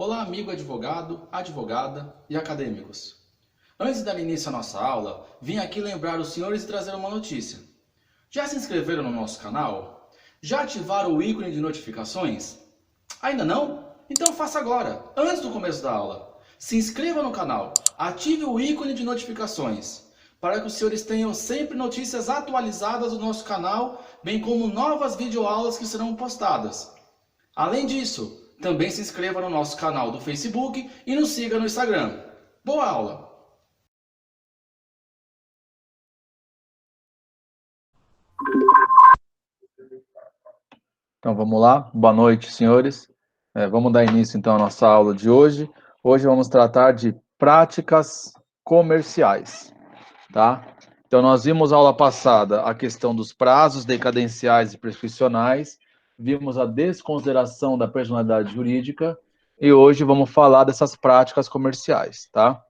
Olá, amigo advogado, advogada e acadêmicos. Antes de dar início à nossa aula, vim aqui lembrar os senhores e trazer uma notícia. Já se inscreveram no nosso canal? Já ativaram o ícone de notificações? Ainda não? Então faça agora, antes do começo da aula. Se inscreva no canal, ative o ícone de notificações, para que os senhores tenham sempre notícias atualizadas do nosso canal, bem como novas videoaulas que serão postadas. Além disso, também se inscreva no nosso canal do Facebook e nos siga no Instagram. Boa aula! Então vamos lá, boa noite, senhores. Vamos dar início então à nossa aula de hoje. Hoje vamos tratar de práticas comerciais, tá? Então nós vimos a aula passada a questão dos prazos decadenciais e prescricionais, vimos a desconsideração da personalidade jurídica e hoje vamos falar dessas práticas comerciais, tá?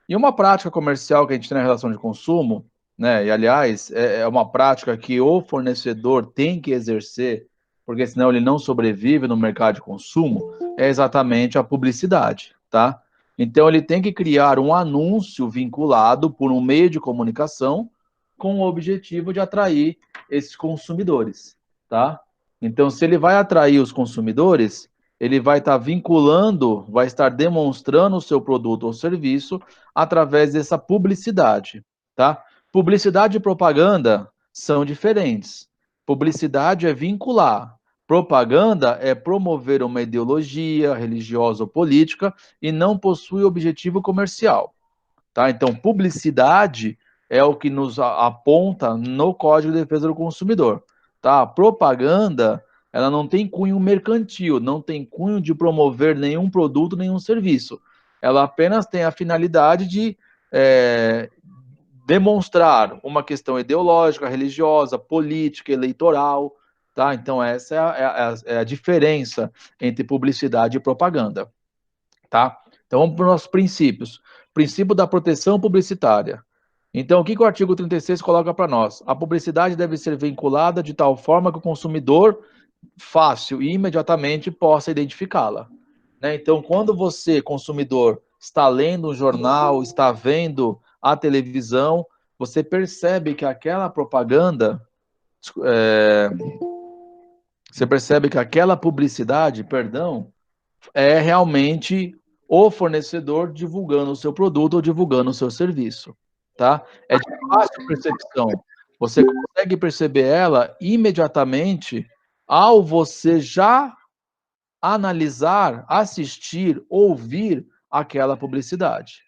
E uma prática comercial que a gente tem na relação de consumo, né? E aliás, é uma prática que o fornecedor tem que exercer, porque senão ele não sobrevive no mercado de consumo, é exatamente a publicidade, tá? Então ele tem que criar um anúncio vinculado por um meio de comunicação com o objetivo de atrair esses consumidores, tá? Então, se ele vai atrair os consumidores, ele vai estar vinculando, vai estar demonstrando o seu produto ou serviço através dessa publicidade, tá? Publicidade e propaganda são diferentes. Publicidade é vincular. Propaganda é promover uma ideologia religiosa ou política e não possui objetivo comercial, tá? Então, publicidade é o que nos aponta no Código de Defesa do Consumidor, tá? Propaganda, ela não tem cunho mercantil, não tem cunho de promover nenhum produto, nenhum serviço. Ela apenas tem a finalidade de demonstrar uma questão ideológica, religiosa, política, eleitoral, tá? Então, essa é a diferença entre publicidade e propaganda, tá? Então, vamos para os nossos princípios. Princípio da proteção publicitária. Então, o que o artigo 36 coloca para nós? A publicidade deve ser vinculada de tal forma que o consumidor, fácil e imediatamente, possa identificá-la, né? Então, quando você, consumidor, está lendo um jornal, está vendo a televisão, você percebe que aquela propaganda, é, você percebe que aquela publicidade, perdão, é realmente o fornecedor divulgando o seu produto ou divulgando o seu serviço, tá? É de fácil percepção. Você consegue perceber ela imediatamente ao você já analisar, assistir, ouvir aquela publicidade,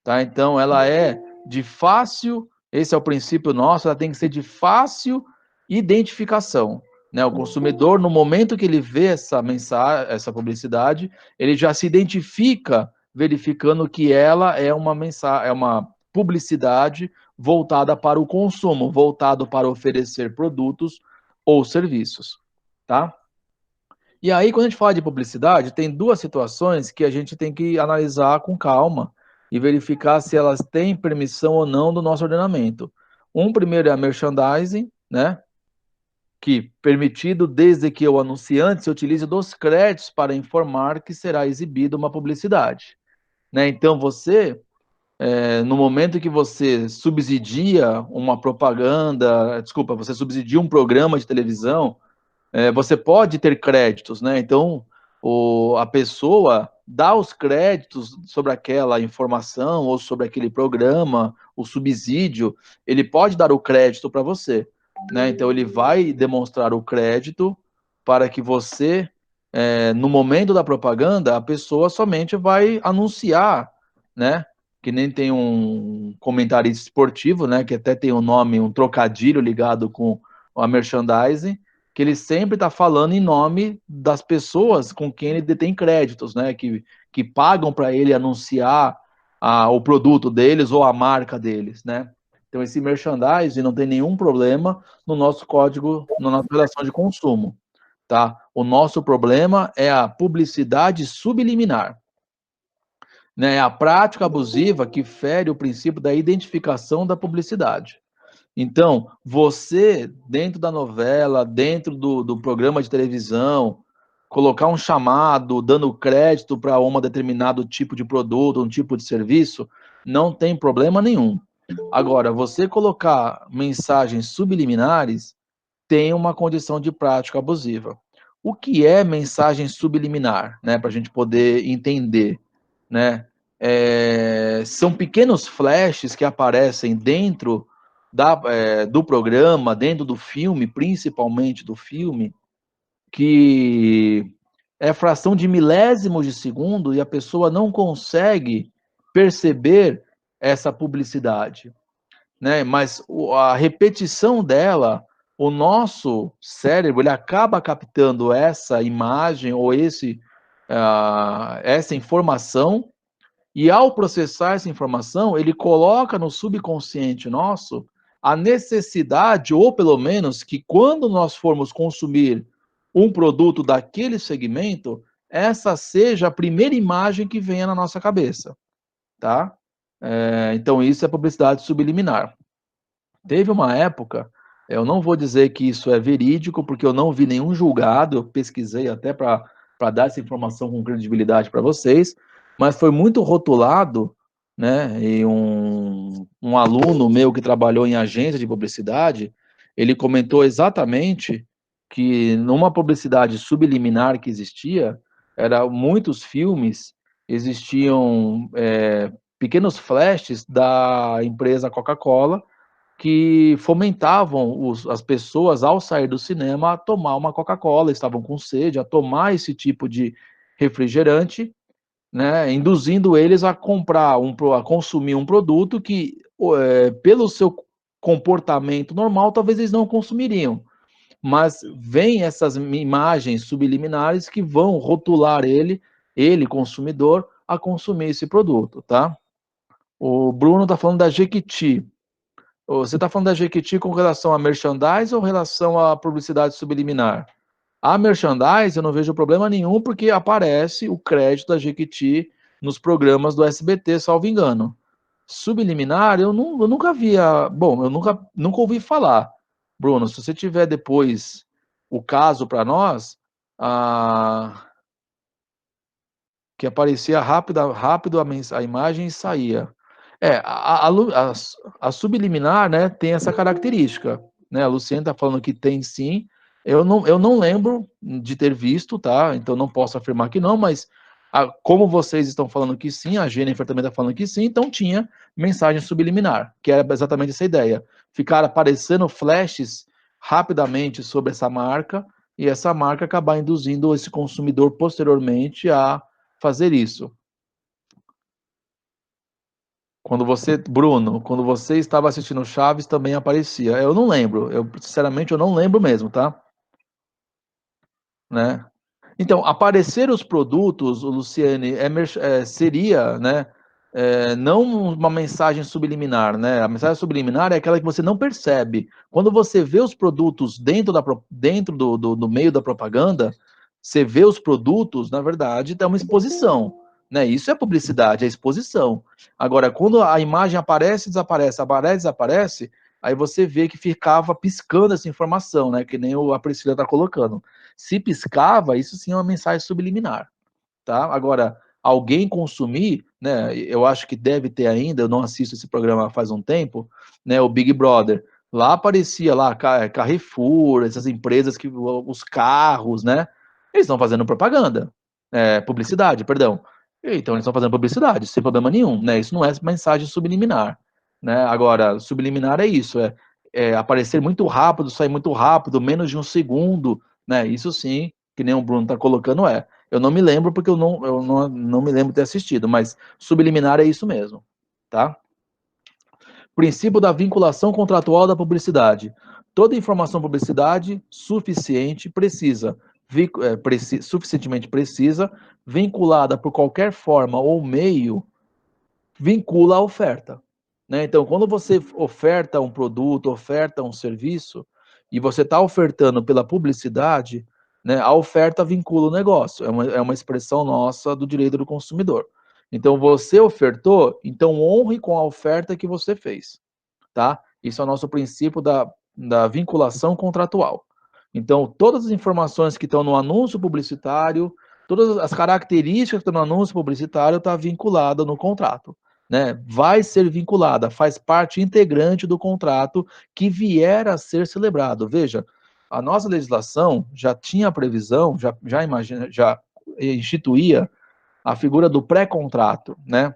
tá? Então, ela é de fácil, esse é o princípio nosso, ela tem que ser de fácil identificação, né? O consumidor, no momento que ele vê essa mensagem, essa publicidade, ele já se identifica verificando que ela é uma mensagem, é uma publicidade voltada para o consumo, voltado para oferecer produtos ou serviços, tá? E aí, quando a gente fala de publicidade, tem duas situações que a gente tem que analisar com calma e verificar se elas têm permissão ou não do nosso ordenamento. Um primeiro é a merchandising, né? Que permitido desde que o anunciante se utilize dos créditos para informar que será exibida uma publicidade, né? Então, você, no momento que você subsidia uma propaganda, desculpa, você subsidia um programa de televisão, você pode ter créditos, né? Então, a pessoa dá os créditos sobre aquela informação ou sobre aquele programa, o subsídio, ele pode dar o crédito para você, né? Então, ele vai demonstrar o crédito para que você, no momento da propaganda, a pessoa somente vai anunciar, né? Que nem tem um comentarista esportivo, né? Que até tem um nome, um trocadilho ligado com a merchandising, que ele sempre está falando em nome das pessoas com quem ele detém créditos, né? Que pagam para ele anunciar o produto deles ou a marca deles, né? Então, esse merchandising não tem nenhum problema no nosso código, na nossa relação de consumo, tá? O nosso problema é a publicidade subliminar, né? É a prática abusiva que fere o princípio da identificação da publicidade. Então, você, dentro da novela, dentro do programa de televisão, colocar um chamado dando crédito para um determinado tipo de produto, um tipo de serviço, não tem problema nenhum. Agora, você colocar mensagens subliminares tem uma condição de prática abusiva. O que é mensagem subliminar, né, para a gente poder entender, né? São pequenos flashes que aparecem dentro do programa, dentro do filme, principalmente do filme, que é fração de milésimos de segundo e a pessoa não consegue perceber essa publicidade, né? Mas a repetição dela, o nosso cérebro, ele acaba captando essa imagem ou essa informação e ao processar essa informação, ele coloca no subconsciente nosso a necessidade, ou pelo menos que quando nós formos consumir um produto daquele segmento, essa seja a primeira imagem que venha na nossa cabeça, tá? Então isso é publicidade subliminar. Teve uma época, eu não vou dizer que isso é verídico, porque eu não vi nenhum julgado, eu pesquisei até para dar essa informação com credibilidade para vocês, mas foi muito rotulado, né? E um aluno meu que trabalhou em agência de publicidade, ele comentou exatamente que numa publicidade subliminar que existia, era muitos filmes, existiam pequenos flashes da empresa Coca-Cola, que fomentavam as pessoas, ao sair do cinema, a tomar uma Coca-Cola, estavam com sede, a tomar esse tipo de refrigerante, né, induzindo eles a a consumir um produto que, pelo seu comportamento normal, talvez eles não consumiriam. Mas vem essas imagens subliminares que vão rotular ele, consumidor, a consumir esse produto, tá? O Bruno está falando da Jequiti. Você está falando da Jequiti com relação a merchandise ou relação à publicidade subliminar? A merchandise eu não vejo problema nenhum, porque aparece o crédito da Jequiti nos programas do SBT, salvo engano. Subliminar, eu nunca via. Bom, eu nunca ouvi falar. Bruno, se você tiver depois o caso para nós, que aparecia rápido a imagem e saía. A subliminar, né, tem essa característica, né? A Luciana está falando que tem sim. Eu não lembro de ter visto, tá? Então não posso afirmar que não, mas como vocês estão falando que sim, a Jennifer também está falando que sim, então tinha mensagem subliminar, que era exatamente essa ideia. Ficar aparecendo flashes rapidamente sobre essa marca e essa marca acabar induzindo esse consumidor posteriormente a fazer isso. Bruno, quando você estava assistindo Chaves, também aparecia. Eu não lembro, sinceramente eu não lembro mesmo, tá? Né? Então, aparecer os produtos, Luciane, seria, né, não uma mensagem subliminar, né? A mensagem subliminar é aquela que você não percebe. Quando você vê os produtos dentro do meio da propaganda, você vê os produtos, na verdade, é uma exposição, né? Isso é publicidade, é exposição. Agora, quando a imagem aparece, desaparece, aí você vê que ficava piscando essa informação, né? Que nem a Priscila está colocando. Se piscava, isso sim é uma mensagem subliminar, tá? Agora, alguém consumir, né? Eu acho que deve ter ainda, eu não assisto esse programa faz um tempo, né? O Big Brother. Lá aparecia lá Carrefour, essas empresas que os carros, né? Eles estão fazendo propaganda, publicidade, perdão. Então eles estão fazendo publicidade, sem problema nenhum, né? Isso não é mensagem subliminar, né? Agora, subliminar é isso, é aparecer muito rápido, sair muito rápido, menos de um segundo, né? Isso sim, que nem o Bruno está colocando, é. Eu não me lembro porque eu não me lembro de ter assistido, mas subliminar é isso mesmo, tá? Princípio da vinculação contratual da publicidade. Toda informação publicidade suficiente precisa, suficientemente precisa, vinculada por qualquer forma ou meio, vincula a oferta, né? Então, quando você oferta um produto, oferta um serviço, e você está ofertando pela publicidade, né, a oferta vincula o negócio. É uma expressão nossa do direito do consumidor. Então, você ofertou, então honre com a oferta que você fez, tá? Isso é o nosso princípio da vinculação contratual. Então, todas as informações que estão no anúncio publicitário, todas as características que estão no anúncio publicitário estão vinculadas no contrato, né? Vai ser vinculada, faz parte integrante do contrato que vier a ser celebrado. Veja, a nossa legislação já tinha a previsão, já instituía a figura do pré-contrato, né?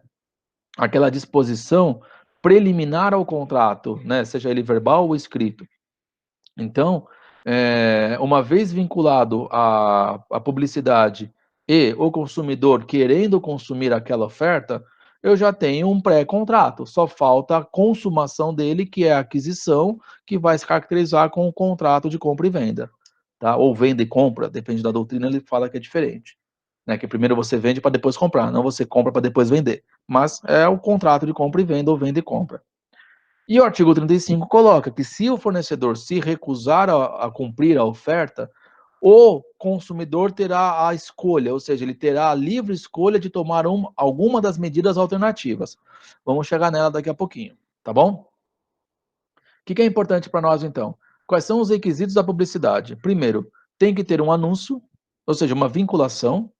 Aquela disposição preliminar ao contrato, né? Seja ele verbal ou escrito. Então, uma vez vinculado à publicidade e o consumidor querendo consumir aquela oferta, eu já tenho um pré-contrato, só falta a consumação dele, que é a aquisição, que vai se caracterizar com o contrato de compra e venda, tá? Ou venda e compra, depende da doutrina, ele fala que é diferente, né? Que primeiro você vende para depois comprar, não você compra para depois vender, mas é o contrato de compra e venda ou venda e compra. E o artigo 35 coloca que se o fornecedor se recusar a cumprir a oferta, o consumidor terá a escolha, ou seja, ele terá a livre escolha de tomar alguma das medidas alternativas. Vamos chegar nela daqui a pouquinho, tá bom? O que é importante para nós, então? Quais são os requisitos da publicidade? Primeiro, tem que ter um anúncio, ou seja, uma vinculação.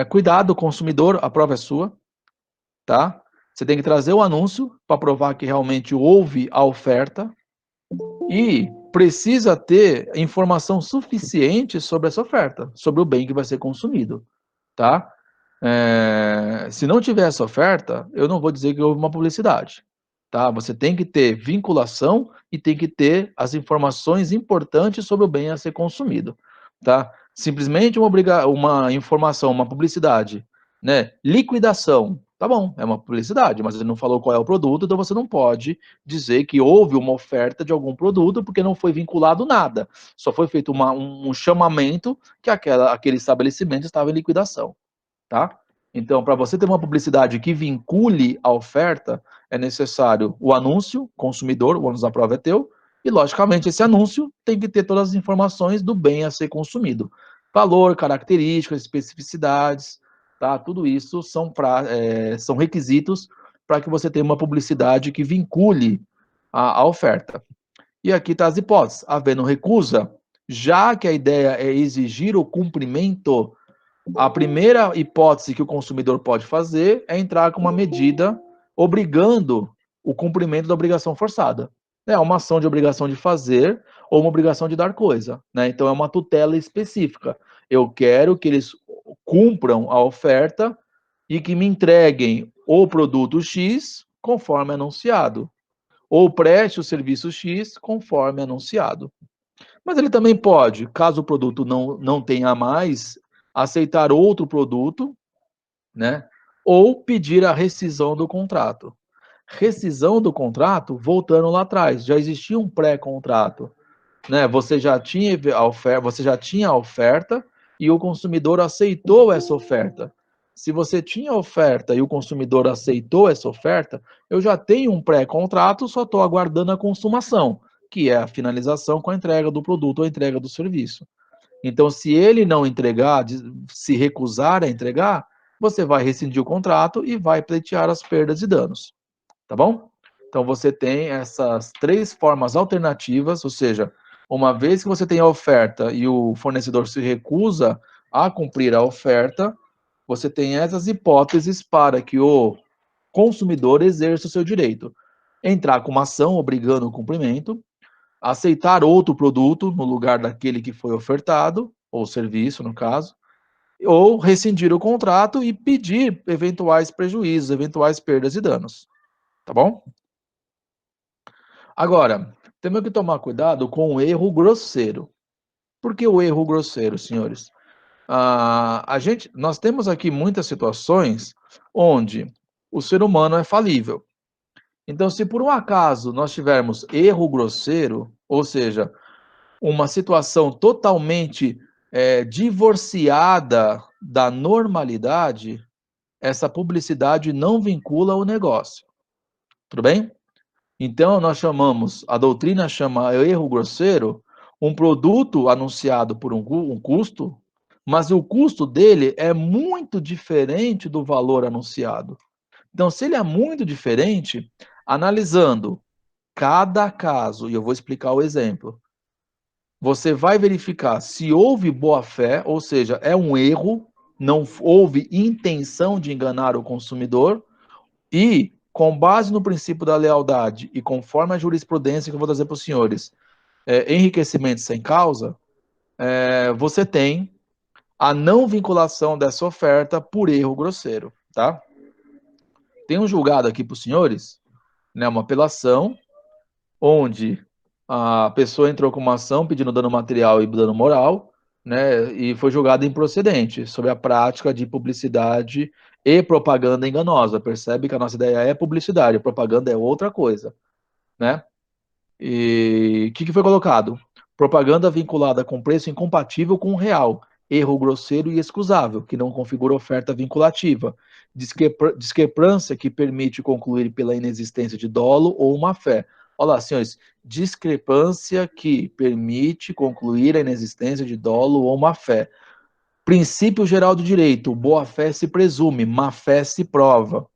Cuidado, consumidor, a prova é sua, tá? Você tem que trazer o anúncio para provar que realmente houve a oferta e precisa ter informação suficiente sobre essa oferta, sobre o bem que vai ser consumido, tá? Se não tiver essa oferta, eu não vou dizer que houve uma publicidade, tá? Você tem que ter vinculação e tem que ter as informações importantes sobre o bem a ser consumido, tá? Simplesmente uma informação, uma publicidade, né? Liquidação, tá bom, é uma publicidade, mas ele não falou qual é o produto, então você não pode dizer que houve uma oferta de algum produto porque não foi vinculado nada, só foi feito um chamamento que aquele estabelecimento estava em liquidação, tá? Então, para você ter uma publicidade que vincule a oferta, é necessário o anúncio, consumidor, o ônus da prova é teu, e, logicamente, esse anúncio tem que ter todas as informações do bem a ser consumido. Valor, características, especificidades, tá? Tudo isso são requisitos para que você tenha uma publicidade que vincule a oferta. E aqui está as hipóteses. Havendo recusa, já que a ideia é exigir o cumprimento, a primeira hipótese que o consumidor pode fazer é entrar com uma medida obrigando o cumprimento da obrigação forçada. É uma ação de obrigação de fazer ou uma obrigação de dar coisa, né? Então é uma tutela específica. Eu quero que eles cumpram a oferta e que me entreguem o produto X conforme anunciado, ou preste o serviço X conforme anunciado. Mas ele também pode, caso o produto não tenha mais, aceitar outro produto, né? Ou pedir a rescisão do contrato. Rescisão do contrato, voltando lá atrás, já existia um pré-contrato, né? Você já tinha a oferta e o consumidor aceitou essa oferta. Se você tinha a oferta e o consumidor aceitou essa oferta, eu já tenho um pré-contrato, só estou aguardando a consumação, que é a finalização com a entrega do produto ou a entrega do serviço. Então, se ele não entregar, se recusar a entregar, você vai rescindir o contrato e vai pleitear as perdas e danos, tá bom? Então, você tem essas três formas alternativas, ou seja, uma vez que você tem a oferta e o fornecedor se recusa a cumprir a oferta, você tem essas hipóteses para que o consumidor exerça o seu direito. Entrar com uma ação obrigando o cumprimento, aceitar outro produto no lugar daquele que foi ofertado, ou serviço, no caso, ou rescindir o contrato e pedir eventuais prejuízos, eventuais perdas e danos. Tá bom? Agora, temos que tomar cuidado com o erro grosseiro. Por que o erro grosseiro, senhores? Nós temos aqui muitas situações onde o ser humano é falível. Então, se por um acaso nós tivermos erro grosseiro, ou seja, uma situação totalmente divorciada da normalidade, essa publicidade não vincula o negócio. Tudo bem? Então, a doutrina chama erro grosseiro um produto anunciado por um custo, mas o custo dele é muito diferente do valor anunciado. Então, se ele é muito diferente, analisando cada caso, e eu vou explicar o exemplo, você vai verificar se houve boa-fé, ou seja, é um erro, não houve intenção de enganar o consumidor, e, com base no princípio da lealdade e conforme a jurisprudência que eu vou trazer para os senhores, enriquecimento sem causa, você tem a não vinculação dessa oferta por erro grosseiro, tá? Tem um julgado aqui para os senhores, né, uma apelação, onde a pessoa entrou com uma ação pedindo dano material e dano moral, né, e foi julgada improcedente sobre a prática de publicidade e propaganda enganosa. Percebe que a nossa ideia é publicidade, propaganda é outra coisa, né? E o que foi colocado? Propaganda vinculada com preço incompatível com o real, erro grosseiro e excusável, que não configura oferta vinculativa, discrepância que permite concluir pela inexistência de dolo ou má-fé. Olha lá, senhores, discrepância que permite concluir a inexistência de dolo ou má-fé. Princípio geral do direito, boa-fé se presume, má-fé se prova.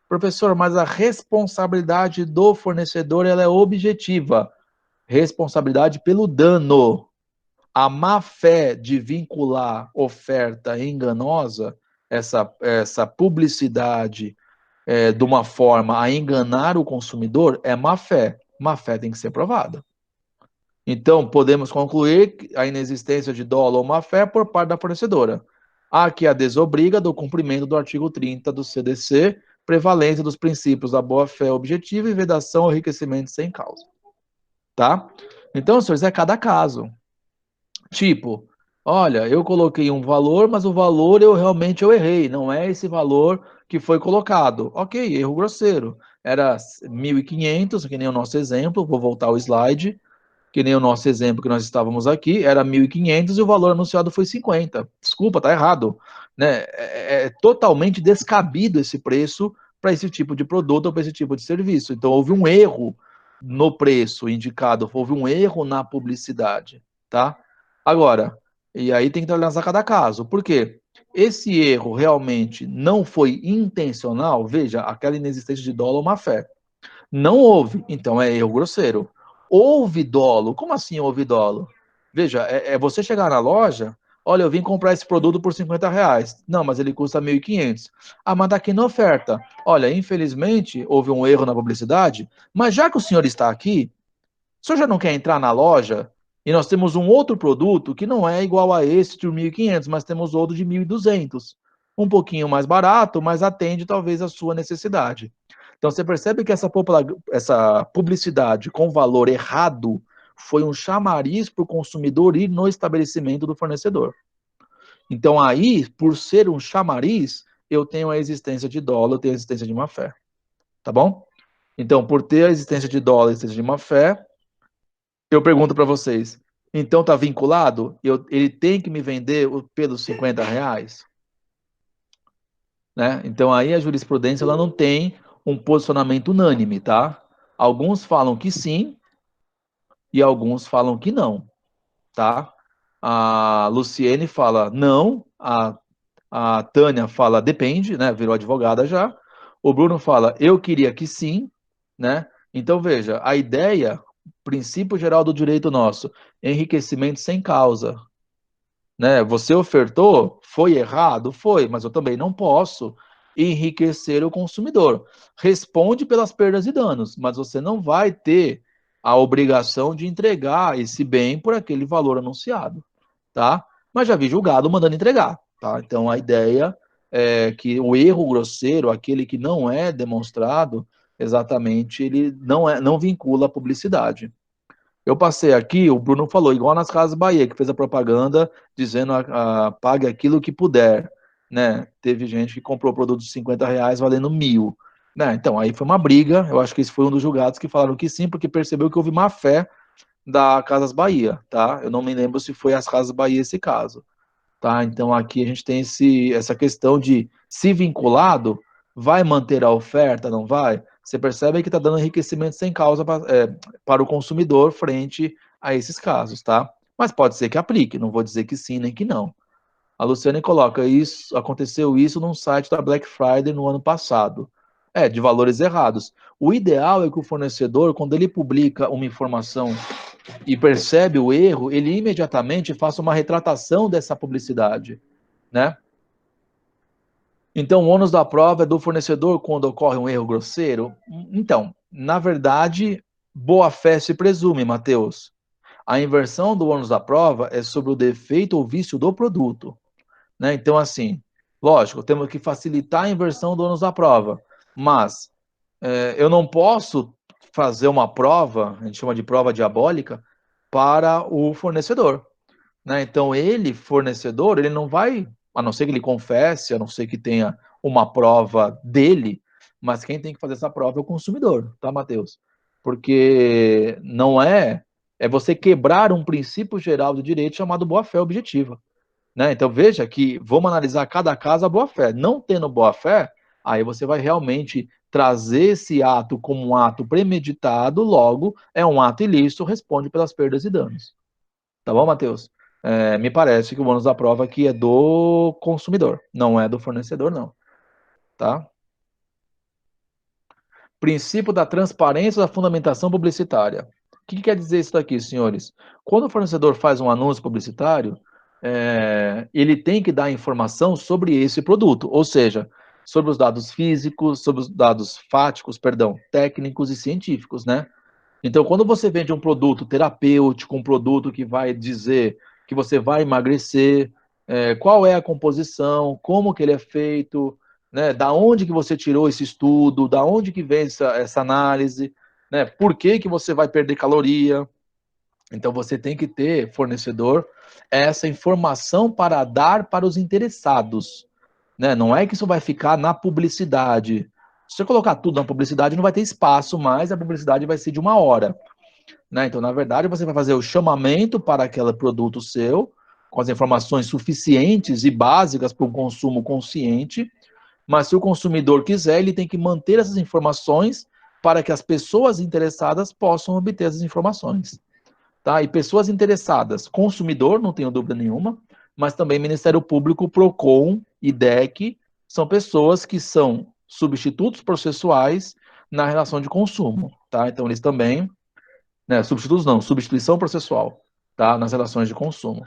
Professor, mas a responsabilidade do fornecedor ela é objetiva. Responsabilidade pelo dano. A má-fé de vincular oferta enganosa, essa publicidade de uma forma a enganar o consumidor, é má-fé. Má-fé tem que ser provada. Então, podemos concluir a inexistência de dolo ou má-fé por parte da fornecedora. Há que a desobriga do cumprimento do artigo 30 do CDC, prevalência dos princípios da boa-fé objetiva e vedação ao enriquecimento sem causa. Tá? Então, senhores, é cada caso. Tipo, olha, eu coloquei um valor, mas o valor eu errei, não é esse valor que foi colocado. Ok, erro grosseiro. Era 1.500, que nem o nosso exemplo, vou voltar ao slide, que nem o nosso exemplo que nós estávamos aqui, era 1.500 e o valor anunciado foi 50. Desculpa, tá errado. Né? É totalmente descabido esse preço para esse tipo de produto ou para esse tipo de serviço. Então, houve um erro no preço indicado, houve um erro na publicidade, tá? Agora, e aí tem que analisar cada caso. Por quê? Esse erro realmente não foi intencional, veja, aquela inexistência de dolo ou má-fé. Não houve, então é erro grosseiro. Houve dolo, como assim houve dolo? Veja, você chegar na loja, olha, eu vim comprar esse produto por R$ 50. Não, mas ele custa 1.500. Ah, mas tá aqui na oferta. Olha, infelizmente, houve um erro na publicidade, mas já que o senhor está aqui, o senhor já não quer entrar na loja e nós temos um outro produto que não é igual a esse de 1.500, mas temos outro de 1.200. Um pouquinho mais barato, mas atende talvez a sua necessidade. Então você percebe que essa publicidade com valor errado foi um chamariz para o consumidor ir no estabelecimento do fornecedor. Então aí, por ser um chamariz, eu tenho a existência de dolo, eu tenho a existência de má-fé. Tá bom? Então, por ter a existência de dolo e a existência de má-fé, eu pergunto para vocês, então tá vinculado? Ele tem que me vender pelos R$ 50? Né? Então aí a jurisprudência ela não tem um posicionamento unânime, tá? Alguns falam que sim e alguns falam que não, tá? A Luciene fala não, a Tânia fala depende, né? Virou advogada já. O Bruno fala eu queria que sim, né? Então veja, a ideia, princípio geral do direito nosso, enriquecimento sem causa, né? Você ofertou, foi errado? Foi, mas eu também não posso enriquecer o consumidor. Responde pelas perdas e danos, mas você não vai ter a obrigação de entregar esse bem por aquele valor anunciado, tá? Mas já vi julgado mandando entregar, tá? Então a ideia é que o erro grosseiro, aquele que não é demonstrado, exatamente, ele não vincula a publicidade. Eu passei aqui, o Bruno falou, igual nas Casas Bahia, que fez a propaganda dizendo pague aquilo que puder, né? Teve gente que comprou produto de R$ 50 valendo 1.000, né? Então, aí foi uma briga, eu acho que esse foi um dos julgados que falaram que sim, porque percebeu que houve má fé da Casas Bahia, tá? Eu não me lembro se foi as Casas Bahia esse caso, tá? Então, aqui a gente tem essa questão de, se vinculado, vai manter a oferta, não vai? Você percebe que está dando enriquecimento sem causa para o consumidor frente a esses casos, tá? Mas pode ser que aplique, não vou dizer que sim nem que não. A Luciane coloca isso, aconteceu isso num site da Black Friday no ano passado. De valores errados. O ideal é que o fornecedor, quando ele publica uma informação e percebe o erro, ele imediatamente faz uma retratação dessa publicidade, né? Então, o ônus da prova é do fornecedor quando ocorre um erro grosseiro? Então, na verdade, boa-fé se presume, Mateus. A inversão do ônus da prova é sobre o defeito ou vício do produto, né? Então, assim, lógico, temos que facilitar a inversão do ônus da prova, mas eu não posso fazer uma prova, a gente chama de prova diabólica, para o fornecedor, né? Então, ele, fornecedor, ele não vai, a não ser que ele confesse, a não ser que tenha uma prova dele, mas quem tem que fazer essa prova é o consumidor, tá, Matheus? Porque não é você quebrar um princípio geral do direito chamado boa-fé objetiva, né? Então, veja que vamos analisar cada caso a boa-fé. Não tendo boa-fé, aí você vai realmente trazer esse ato como um ato premeditado, logo é um ato ilícito, responde pelas perdas e danos. Tá bom, Matheus? Me parece que o ônus da prova aqui é do consumidor, não é do fornecedor, não. Tá? Princípio da transparência da fundamentação publicitária. O que quer dizer isso daqui, senhores? Quando o fornecedor faz um anúncio publicitário, ele tem que dar informação sobre esse produto, ou seja, sobre os dados físicos, sobre os dados fáticos, perdão, técnicos e científicos, né? Então, quando você vende um produto terapêutico, um produto que vai dizer que você vai emagrecer, qual é a composição, como que ele é feito, né, da onde que você tirou esse estudo, da onde que vem essa análise, né, por que que você vai perder caloria. Então, você tem que ter, fornecedor, essa informação para dar para os interessados, né? Não é que isso vai ficar na publicidade. Se você colocar tudo na publicidade, não vai ter espaço mais, a publicidade vai ser de 1 hora, né? Então, na verdade, você vai fazer o chamamento para aquele produto seu, com as informações suficientes e básicas para um consumo consciente, mas se o consumidor quiser, ele tem que manter essas informações para que as pessoas interessadas possam obter essas informações. Tá? E pessoas interessadas, consumidor, não tenho dúvida nenhuma, mas também Ministério Público, PROCON e DEC, são pessoas que são substitutos processuais na relação de consumo, tá? Então eles também, né, substitutos não, substituição processual, tá? Nas relações de consumo.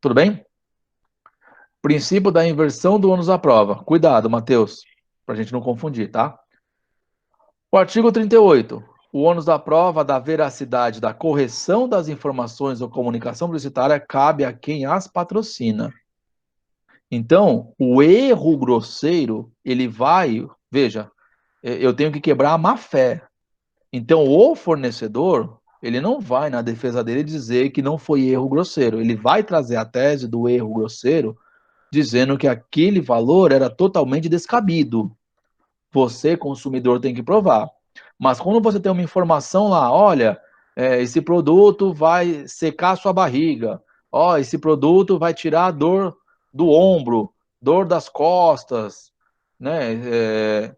Tudo bem? Princípio da inversão do ônus da prova. Cuidado, Matheus, para a gente não confundir, tá? O artigo 38. O ônus da prova da veracidade da correção das informações ou comunicação publicitária cabe a quem as patrocina. Então, o erro grosseiro, ele vai, veja, eu tenho que quebrar a má-fé. Então, o fornecedor, ele não vai na defesa dele dizer que não foi erro grosseiro. Ele vai trazer a tese do erro grosseiro, dizendo que aquele valor era totalmente descabido. Você, consumidor, tem que provar. Mas quando você tem uma informação lá, olha, esse produto vai secar sua barriga, ó, esse produto vai tirar a dor do ombro, dor das costas, né?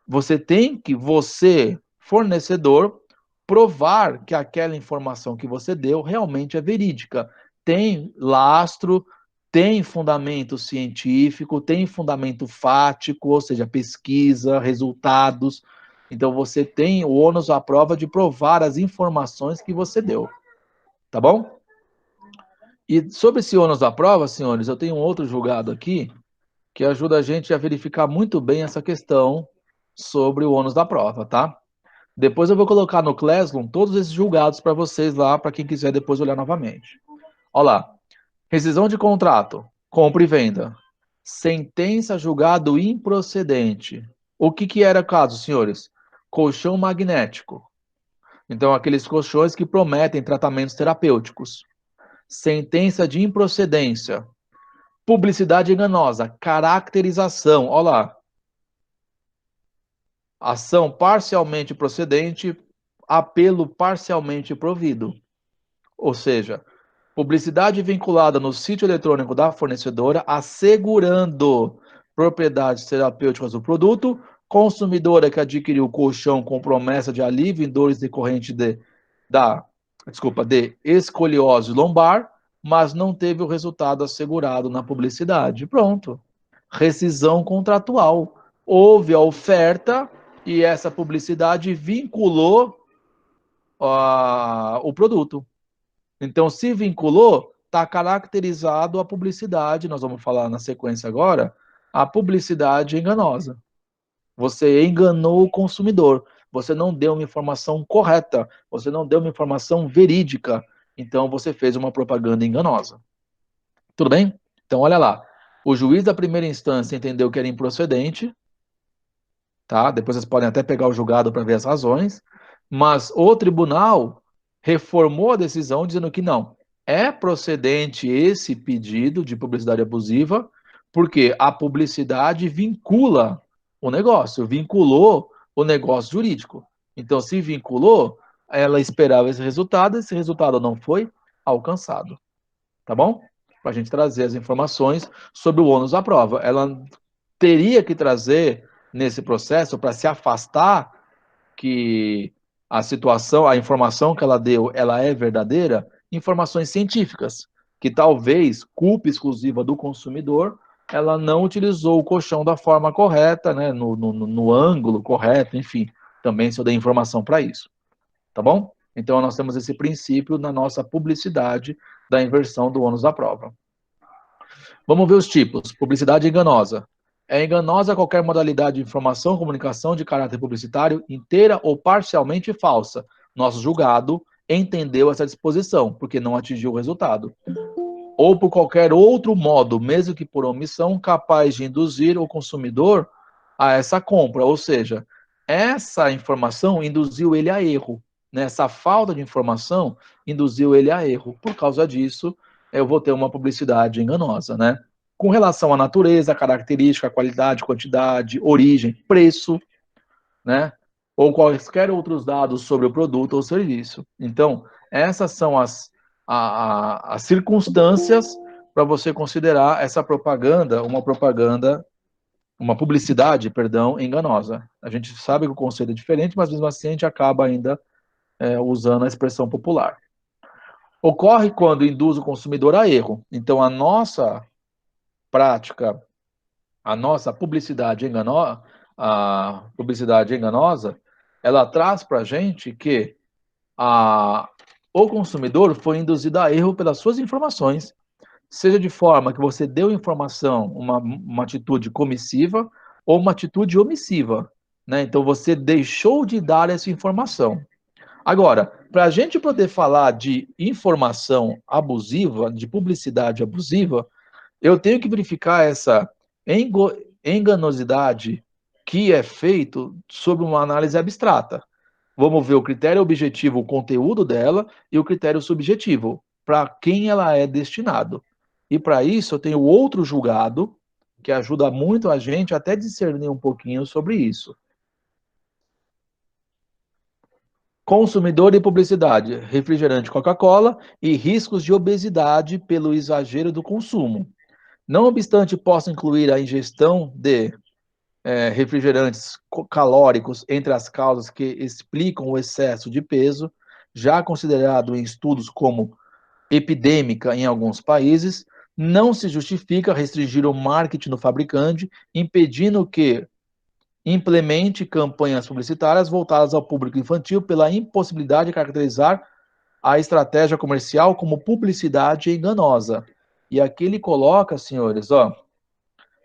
Você tem que, você, fornecedor, provar que aquela informação que você deu realmente é verídica. Tem lastro, tem fundamento científico, tem fundamento fático, ou seja, pesquisa, resultados. Então, você tem o ônus à prova de provar as informações que você deu. Tá bom? E sobre esse ônus da prova, senhores, eu tenho um outro julgado aqui que ajuda a gente a verificar muito bem essa questão sobre o ônus da prova, tá? Depois eu vou colocar no Classroom todos esses julgados para vocês lá, para quem quiser depois olhar novamente. Olha lá. Rescisão de contrato, compra e venda. Sentença julgado improcedente. O que era o caso, senhores? Colchão magnético. Então, aqueles colchões que prometem tratamentos terapêuticos. Sentença de improcedência. Publicidade enganosa. Caracterização. Olha lá. Ação parcialmente procedente, apelo parcialmente provido. Ou seja, publicidade vinculada no sítio eletrônico da fornecedora, assegurando propriedades terapêuticas do produto, consumidora que adquiriu o colchão com promessa de alívio em dores decorrentes de escoliose lombar, mas não teve o resultado assegurado na publicidade. Pronto. Rescisão contratual. Houve a oferta e essa publicidade vinculou o produto. Então, se vinculou, está caracterizado a publicidade, nós vamos falar na sequência agora, a publicidade enganosa. Você enganou o consumidor, você não deu uma informação correta, você não deu uma informação verídica, então você fez uma propaganda enganosa. Tudo bem? Então, olha lá. O juiz da primeira instância entendeu que era improcedente, tá? Depois vocês podem até pegar o julgado para ver as razões, mas o tribunal reformou a decisão dizendo que não, é procedente esse pedido de publicidade abusiva, porque a publicidade vincula o negócio, vinculou o negócio jurídico. Então, se vinculou, ela esperava esse resultado não foi alcançado, tá bom? Para a gente trazer as informações sobre o ônus da prova. Ela teria que trazer nesse processo para se afastar que a situação, a informação que ela deu, ela é verdadeira, informações científicas, que talvez culpa exclusiva do consumidor, ela não utilizou o colchão da forma correta, né, no ângulo correto, enfim, também se eu dei informação para isso, tá bom? Então nós temos esse princípio na nossa publicidade da inversão do ônus da prova. Vamos ver os tipos. Publicidade enganosa. É enganosa qualquer modalidade de informação, comunicação de caráter publicitário, inteira ou parcialmente falsa. Nosso julgado entendeu essa disposição, porque não atingiu o resultado. Ou por qualquer outro modo, mesmo que por omissão, capaz de induzir o consumidor a essa compra. Ou seja, essa informação induziu ele a erro. Né? Essa falta de informação induziu ele a erro. Por causa disso, eu vou ter uma publicidade enganosa, né? Com relação à natureza, característica, qualidade, quantidade, origem, preço, né? Ou quaisquer outros dados sobre o produto ou serviço. Então, essas são as circunstâncias para você considerar essa propaganda, uma publicidade, perdão, enganosa. A gente sabe que o conceito é diferente, mas mesmo assim a gente acaba ainda usando a expressão popular. Ocorre quando induz o consumidor a erro. Então, a nossa prática, a nossa a publicidade enganosa, ela traz para a gente que o consumidor foi induzido a erro pelas suas informações, seja de forma que você deu informação, uma atitude comissiva ou uma atitude omissiva. Né? Então, você deixou de dar essa informação. Agora, para a gente poder falar de informação abusiva, de publicidade abusiva, eu tenho que verificar essa enganosidade que é feito sobre uma análise abstrata. Vamos ver o critério objetivo, o conteúdo dela, e o critério subjetivo, para quem ela é destinado. E para isso eu tenho outro julgado, que ajuda muito a gente até discernir um pouquinho sobre isso. Consumidor e publicidade, refrigerante Coca-Cola e riscos de obesidade pelo exagero do consumo. Não obstante possa incluir a ingestão de refrigerantes calóricos entre as causas que explicam o excesso de peso, já considerado em estudos como epidêmica em alguns países, não se justifica restringir o marketing do fabricante, impedindo que implemente campanhas publicitárias voltadas ao público infantil pela impossibilidade de caracterizar a estratégia comercial como publicidade enganosa. E aqui ele coloca, senhores, ó,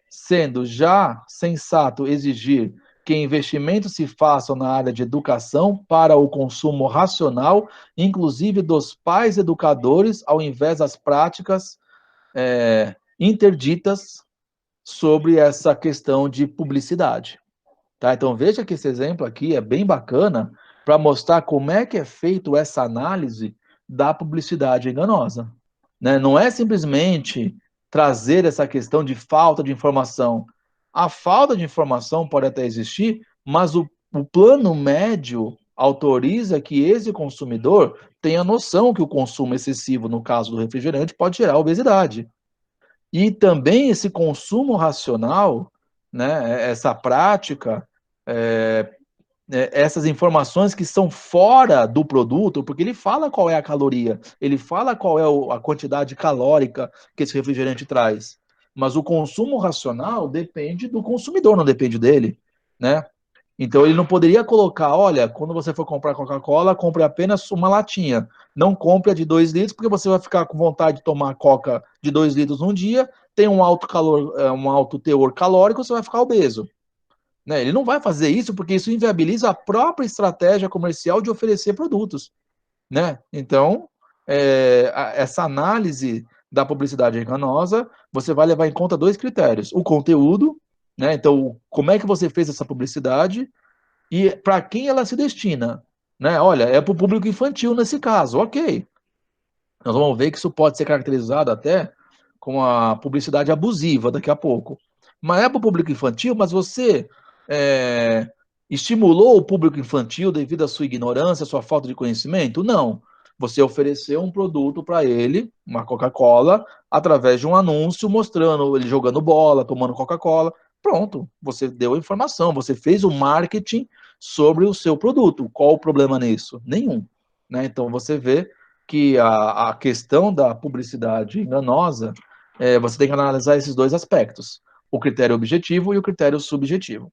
sendo já sensato exigir que investimentos se façam na área de educação para o consumo racional, inclusive dos pais educadores, ao invés das práticas interditas sobre essa questão de publicidade. Tá? Então veja que esse exemplo aqui é bem bacana para mostrar como é que é feito essa análise da publicidade enganosa. Né? Não é simplesmente trazer essa questão de falta de informação. A falta de informação pode até existir, mas o plano médio autoriza que esse consumidor tenha noção que o consumo excessivo, no caso do refrigerante, pode gerar obesidade. E também esse consumo racional, né, essa prática, essas informações que são fora do produto, porque ele fala qual é a caloria, ele fala qual é a quantidade calórica que esse refrigerante traz. Mas o consumo racional depende do consumidor, não depende dele, né? Então, ele não poderia colocar, olha, quando você for comprar Coca-Cola, compre apenas uma latinha. Não compre a de 2 litros, porque você vai ficar com vontade de tomar Coca de 2 litros num dia, tem um alto calor, um alto teor calórico, você vai ficar obeso. Né? Ele não vai fazer isso porque isso inviabiliza a própria estratégia comercial de oferecer produtos. Né? Então, essa análise da publicidade enganosa, você vai levar em conta 2 critérios. O conteúdo, né? Então, como é que você fez essa publicidade e para quem ela se destina. Né? Olha, é para o público infantil nesse caso, ok. Nós vamos ver que isso pode ser caracterizado até como a publicidade abusiva daqui a pouco. Mas é para o público infantil, mas você é, estimulou o público infantil devido à sua ignorância, à sua falta de conhecimento? Não. Você ofereceu um produto para ele, uma Coca-Cola, através de um anúncio mostrando ele jogando bola, tomando Coca-Cola. Pronto, você deu a informação, você fez o marketing sobre o seu produto. Qual o problema nisso? Nenhum. Né? Então você vê que a questão da publicidade enganosa, você tem que analisar esses 2 aspectos, o critério objetivo e o critério subjetivo.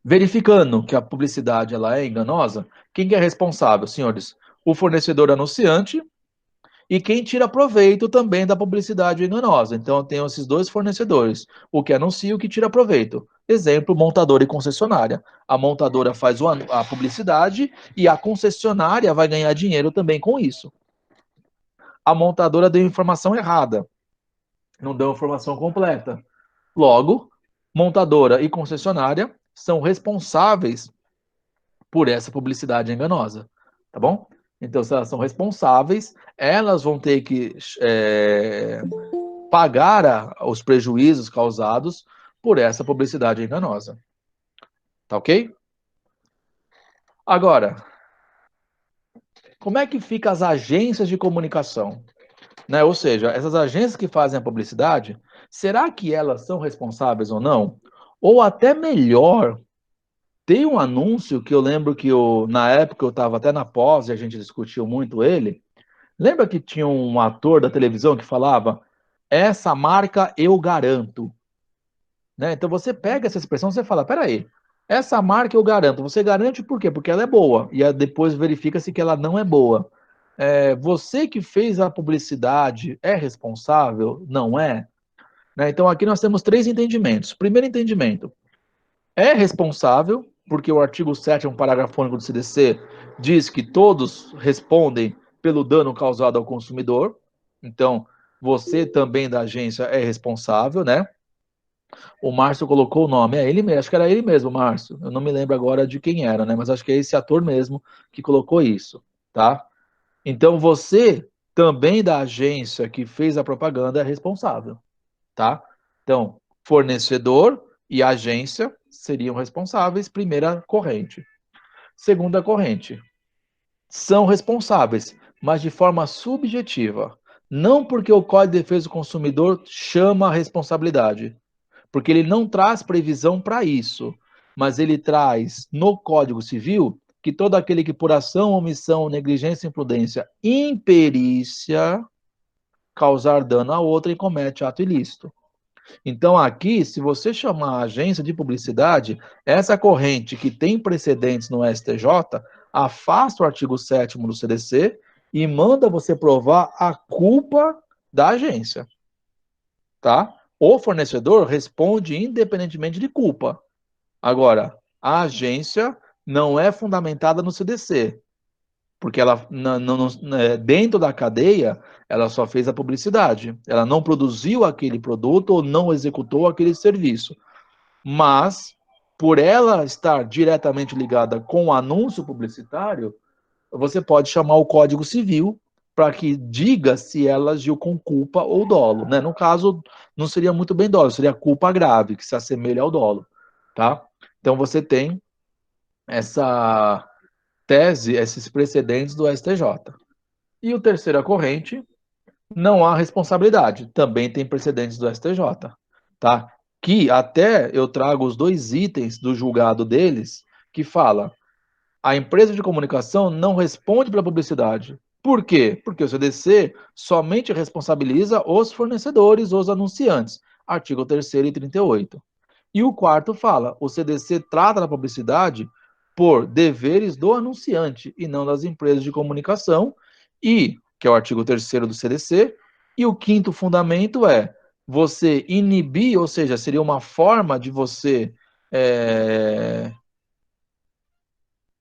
Verificando que a publicidade ela é enganosa, quem que é responsável, senhores? O fornecedor anunciante e quem tira proveito também da publicidade enganosa. Então, eu tenho esses 2 fornecedores, o que anuncia e o que tira proveito. Exemplo, montadora e concessionária. A montadora faz a publicidade e a concessionária vai ganhar dinheiro também com isso. A montadora deu informação errada, não deu informação completa. Logo, montadora e concessionária são responsáveis por essa publicidade enganosa, tá bom? Então, se elas são responsáveis, elas vão ter que pagar os prejuízos causados por essa publicidade enganosa. Tá ok? Agora, como é que ficam as agências de comunicação? Né? Ou seja, essas agências que fazem a publicidade, será que elas são responsáveis ou não? Ou até melhor, tem um anúncio que eu lembro que na época eu estava até na pós e a gente discutiu muito ele. Lembra que tinha um ator da televisão que falava: essa marca eu garanto. Né? Então você pega essa expressão e você fala: peraí, essa marca eu garanto. Você garante por quê? Porque ela é boa. E depois verifica-se que ela não é boa. Você que fez a publicidade é responsável? Não é? Né? Então aqui nós temos 3 entendimentos. Primeiro entendimento, é responsável, porque o artigo 7º, parágrafo único do CDC, diz que todos respondem pelo dano causado ao consumidor. Então, você também da agência é responsável, né? O Márcio colocou o nome, ele mesmo, acho que era ele mesmo, Márcio. Eu não me lembro agora de quem era, né? Mas acho que é esse ator mesmo que colocou isso, tá? Então você também da agência que fez a propaganda é responsável, tá? Então, fornecedor e agência seriam responsáveis, primeira corrente. Segunda corrente, são responsáveis, mas de forma subjetiva. Não porque o Código de Defesa do Consumidor chama a responsabilidade, porque ele não traz previsão para isso, mas ele traz no Código Civil que todo aquele que por ação, omissão, negligência, imprudência, imperícia, causar dano a outra e comete ato ilícito. Então, aqui, se você chamar a agência de publicidade, essa corrente que tem precedentes no STJ, afasta o artigo 7º do CDC e manda você provar a culpa da agência, tá? O fornecedor responde independentemente de culpa. Agora, a agência não é fundamentada no CDC, porque ela, dentro da cadeia, ela só fez a publicidade. Ela não produziu aquele produto ou não executou aquele serviço. Mas, por ela estar diretamente ligada com o anúncio publicitário, você pode chamar o Código Civil para que diga se ela agiu com culpa ou dolo. Né? No caso, não seria muito bem dolo, seria culpa grave, que se assemelha ao dolo. Tá? Então, você tem essa tese, esses precedentes do STJ. E o terceira corrente, não há responsabilidade. Também tem precedentes do STJ, tá? Que até eu trago os 2 itens do julgado deles, que fala: a empresa de comunicação não responde pela publicidade. Por quê? Porque o CDC somente responsabiliza os fornecedores, os anunciantes. Artigo 3º e 38. E o quarto fala, o CDC trata da publicidade por deveres do anunciante e não das empresas de comunicação, e, que é o artigo 3º do CDC, e o quinto fundamento é você inibir, ou seja, seria uma forma de você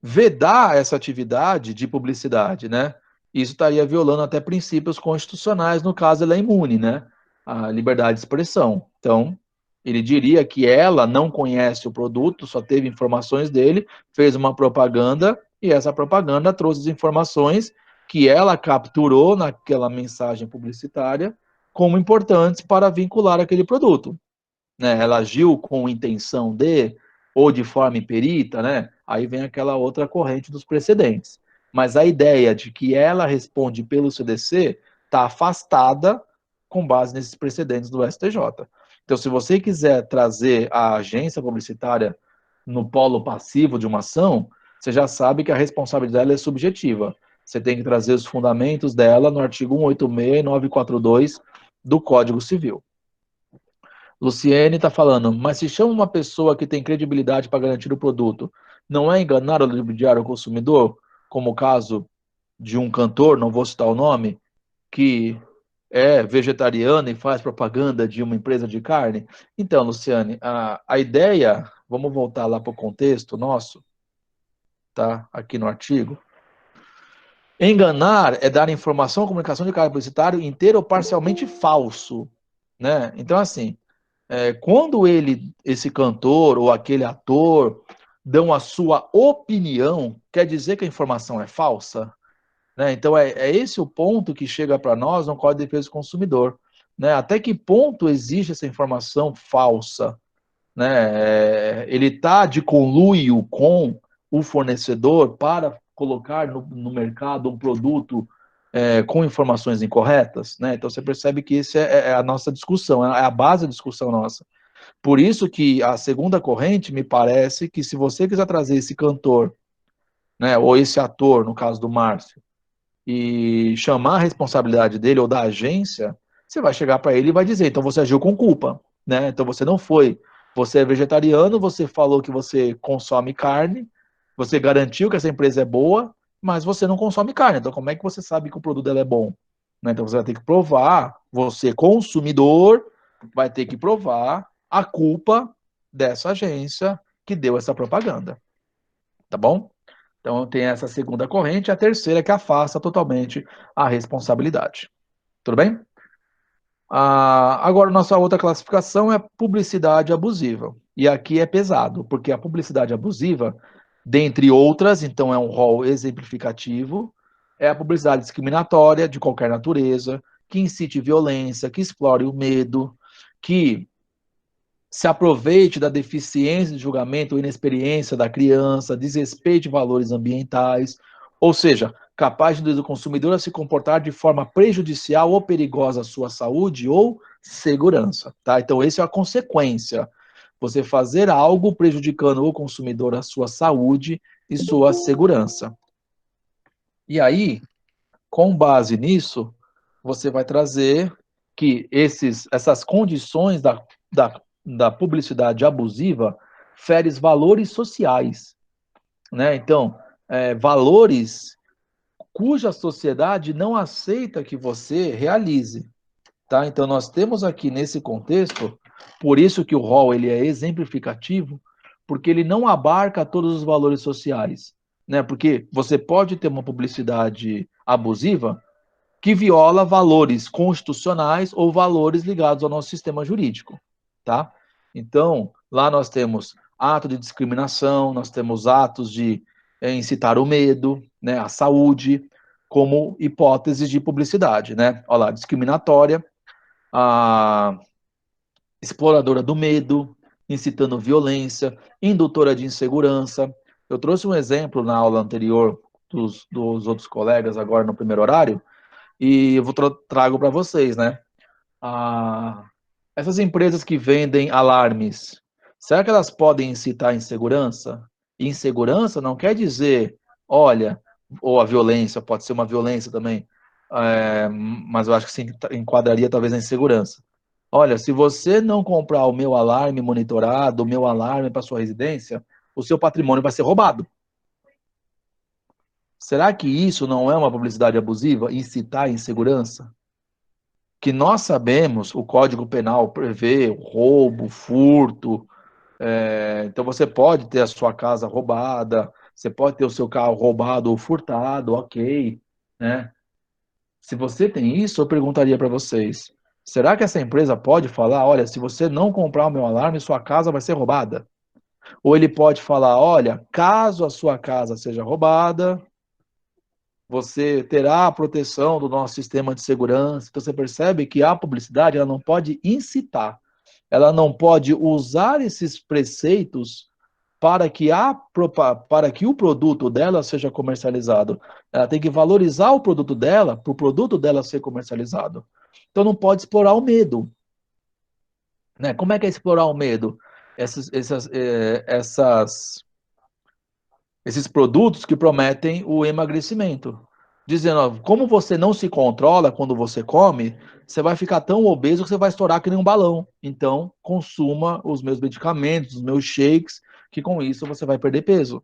vedar essa atividade de publicidade, né? Isso estaria violando até princípios constitucionais, no caso ela é imune, né? A liberdade de expressão. Então, ele diria que ela não conhece o produto, só teve informações dele, fez uma propaganda e essa propaganda trouxe as informações que ela capturou naquela mensagem publicitária como importantes para vincular aquele produto, né? Ela agiu com intenção de, ou de forma imperita, né? Aí vem aquela outra corrente dos precedentes. Mas a ideia de que ela responde pelo CDC está afastada com base nesses precedentes do STJ. Então, se você quiser trazer a agência publicitária no polo passivo de uma ação, você já sabe que a responsabilidade dela é subjetiva. Você tem que trazer os fundamentos dela no artigo 186 e 942 do Código Civil. Luciene está falando, mas se chama uma pessoa que tem credibilidade para garantir o produto, não é enganar ou ludibriar o consumidor? Como o caso de um cantor, não vou citar o nome, que é vegetariano e faz propaganda de uma empresa de carne? Então, Luciane, a ideia, vamos voltar lá para o contexto nosso, tá? Aqui no artigo. Enganar é dar informação ou comunicação de caráter publicitário inteiro ou parcialmente falso, né? Então, assim, quando esse cantor ou aquele ator dão a sua opinião, quer dizer que a informação é falsa? Né? Então, é esse o ponto que chega para nós no Código de Defesa do Consumidor. Né? Até que ponto existe essa informação falsa? Né? Ele está de conluio com o fornecedor para colocar no mercado um produto com informações incorretas? Né? Então, você percebe que isso é a nossa discussão, é a base da discussão nossa. Por isso que a segunda corrente, me parece que se você quiser trazer esse cantor, né, ou esse ator, no caso do Márcio, e chamar a responsabilidade dele ou da agência, você vai chegar para ele e vai dizer, então você agiu com culpa, né? Então você não foi, você é vegetariano, você falou que você consome carne, você garantiu que essa empresa é boa, mas você não consome carne, então como é que você sabe que o produto dela é bom? Né? Então você vai ter que provar, você consumidor, vai ter que provar a culpa dessa agência que deu essa propaganda, tá bom? Então tem essa segunda corrente, a terceira que afasta totalmente a responsabilidade. Tudo bem? Agora, nossa outra classificação é publicidade abusiva. E aqui é pesado, porque a publicidade abusiva, dentre outras, então é um rol exemplificativo, é a publicidade discriminatória de qualquer natureza, que incite violência, que explore o medo, que se aproveite da deficiência de julgamento ou inexperiência da criança, desrespeite valores ambientais, ou seja, capaz de induzir o consumidor a se comportar de forma prejudicial ou perigosa à sua saúde ou segurança, tá? Então, essa é a consequência. Você fazer algo prejudicando o consumidor a sua saúde e sua segurança. E aí, com base nisso, você vai trazer que essas condições da publicidade abusiva ferem valores sociais, né? Então, valores cuja sociedade não aceita que você realize, tá? Então, nós temos aqui nesse contexto, por isso que o rol ele é exemplificativo, porque ele não abarca todos os valores sociais, né? Porque você pode ter uma publicidade abusiva que viola valores constitucionais ou valores ligados ao nosso sistema jurídico, tá? Então, lá nós temos ato de discriminação, nós temos atos de incitar o medo, né, a saúde, como hipóteses de publicidade, né? Olha lá, discriminatória, a exploradora do medo, incitando violência, indutora de insegurança. Eu trouxe um exemplo na aula anterior dos outros colegas agora no primeiro horário, e eu trago para vocês, né? Essas empresas que vendem alarmes, será que elas podem incitar a insegurança? E insegurança não quer dizer, olha, ou a violência, pode ser uma violência também, mas eu acho que se enquadraria talvez a insegurança. Olha, se você não comprar o meu alarme monitorado, o meu alarme para sua residência, o seu patrimônio vai ser roubado. Será que isso não é uma publicidade abusiva? Incitar a insegurança? Que nós sabemos, o Código Penal prevê roubo, furto, então você pode ter a sua casa roubada, você pode ter o seu carro roubado ou furtado, ok, né? Se você tem isso, eu perguntaria para vocês, será que essa empresa pode falar, olha, se você não comprar o meu alarme, sua casa vai ser roubada? Ou ele pode falar, olha, caso a sua casa seja roubada, você terá a proteção do nosso sistema de segurança. Então você percebe que a publicidade ela não pode incitar, ela não pode usar esses preceitos para que o produto dela seja comercializado. Ela tem que valorizar o produto dela para o produto dela ser comercializado. Então não pode explorar o medo. Né? Como é que é explorar o medo? Esses produtos que prometem o emagrecimento. Dizendo, ó, como você não se controla quando você come, você vai ficar tão obeso que você vai estourar que nem um balão. Então, consuma os meus medicamentos, os meus shakes, que com isso você vai perder peso.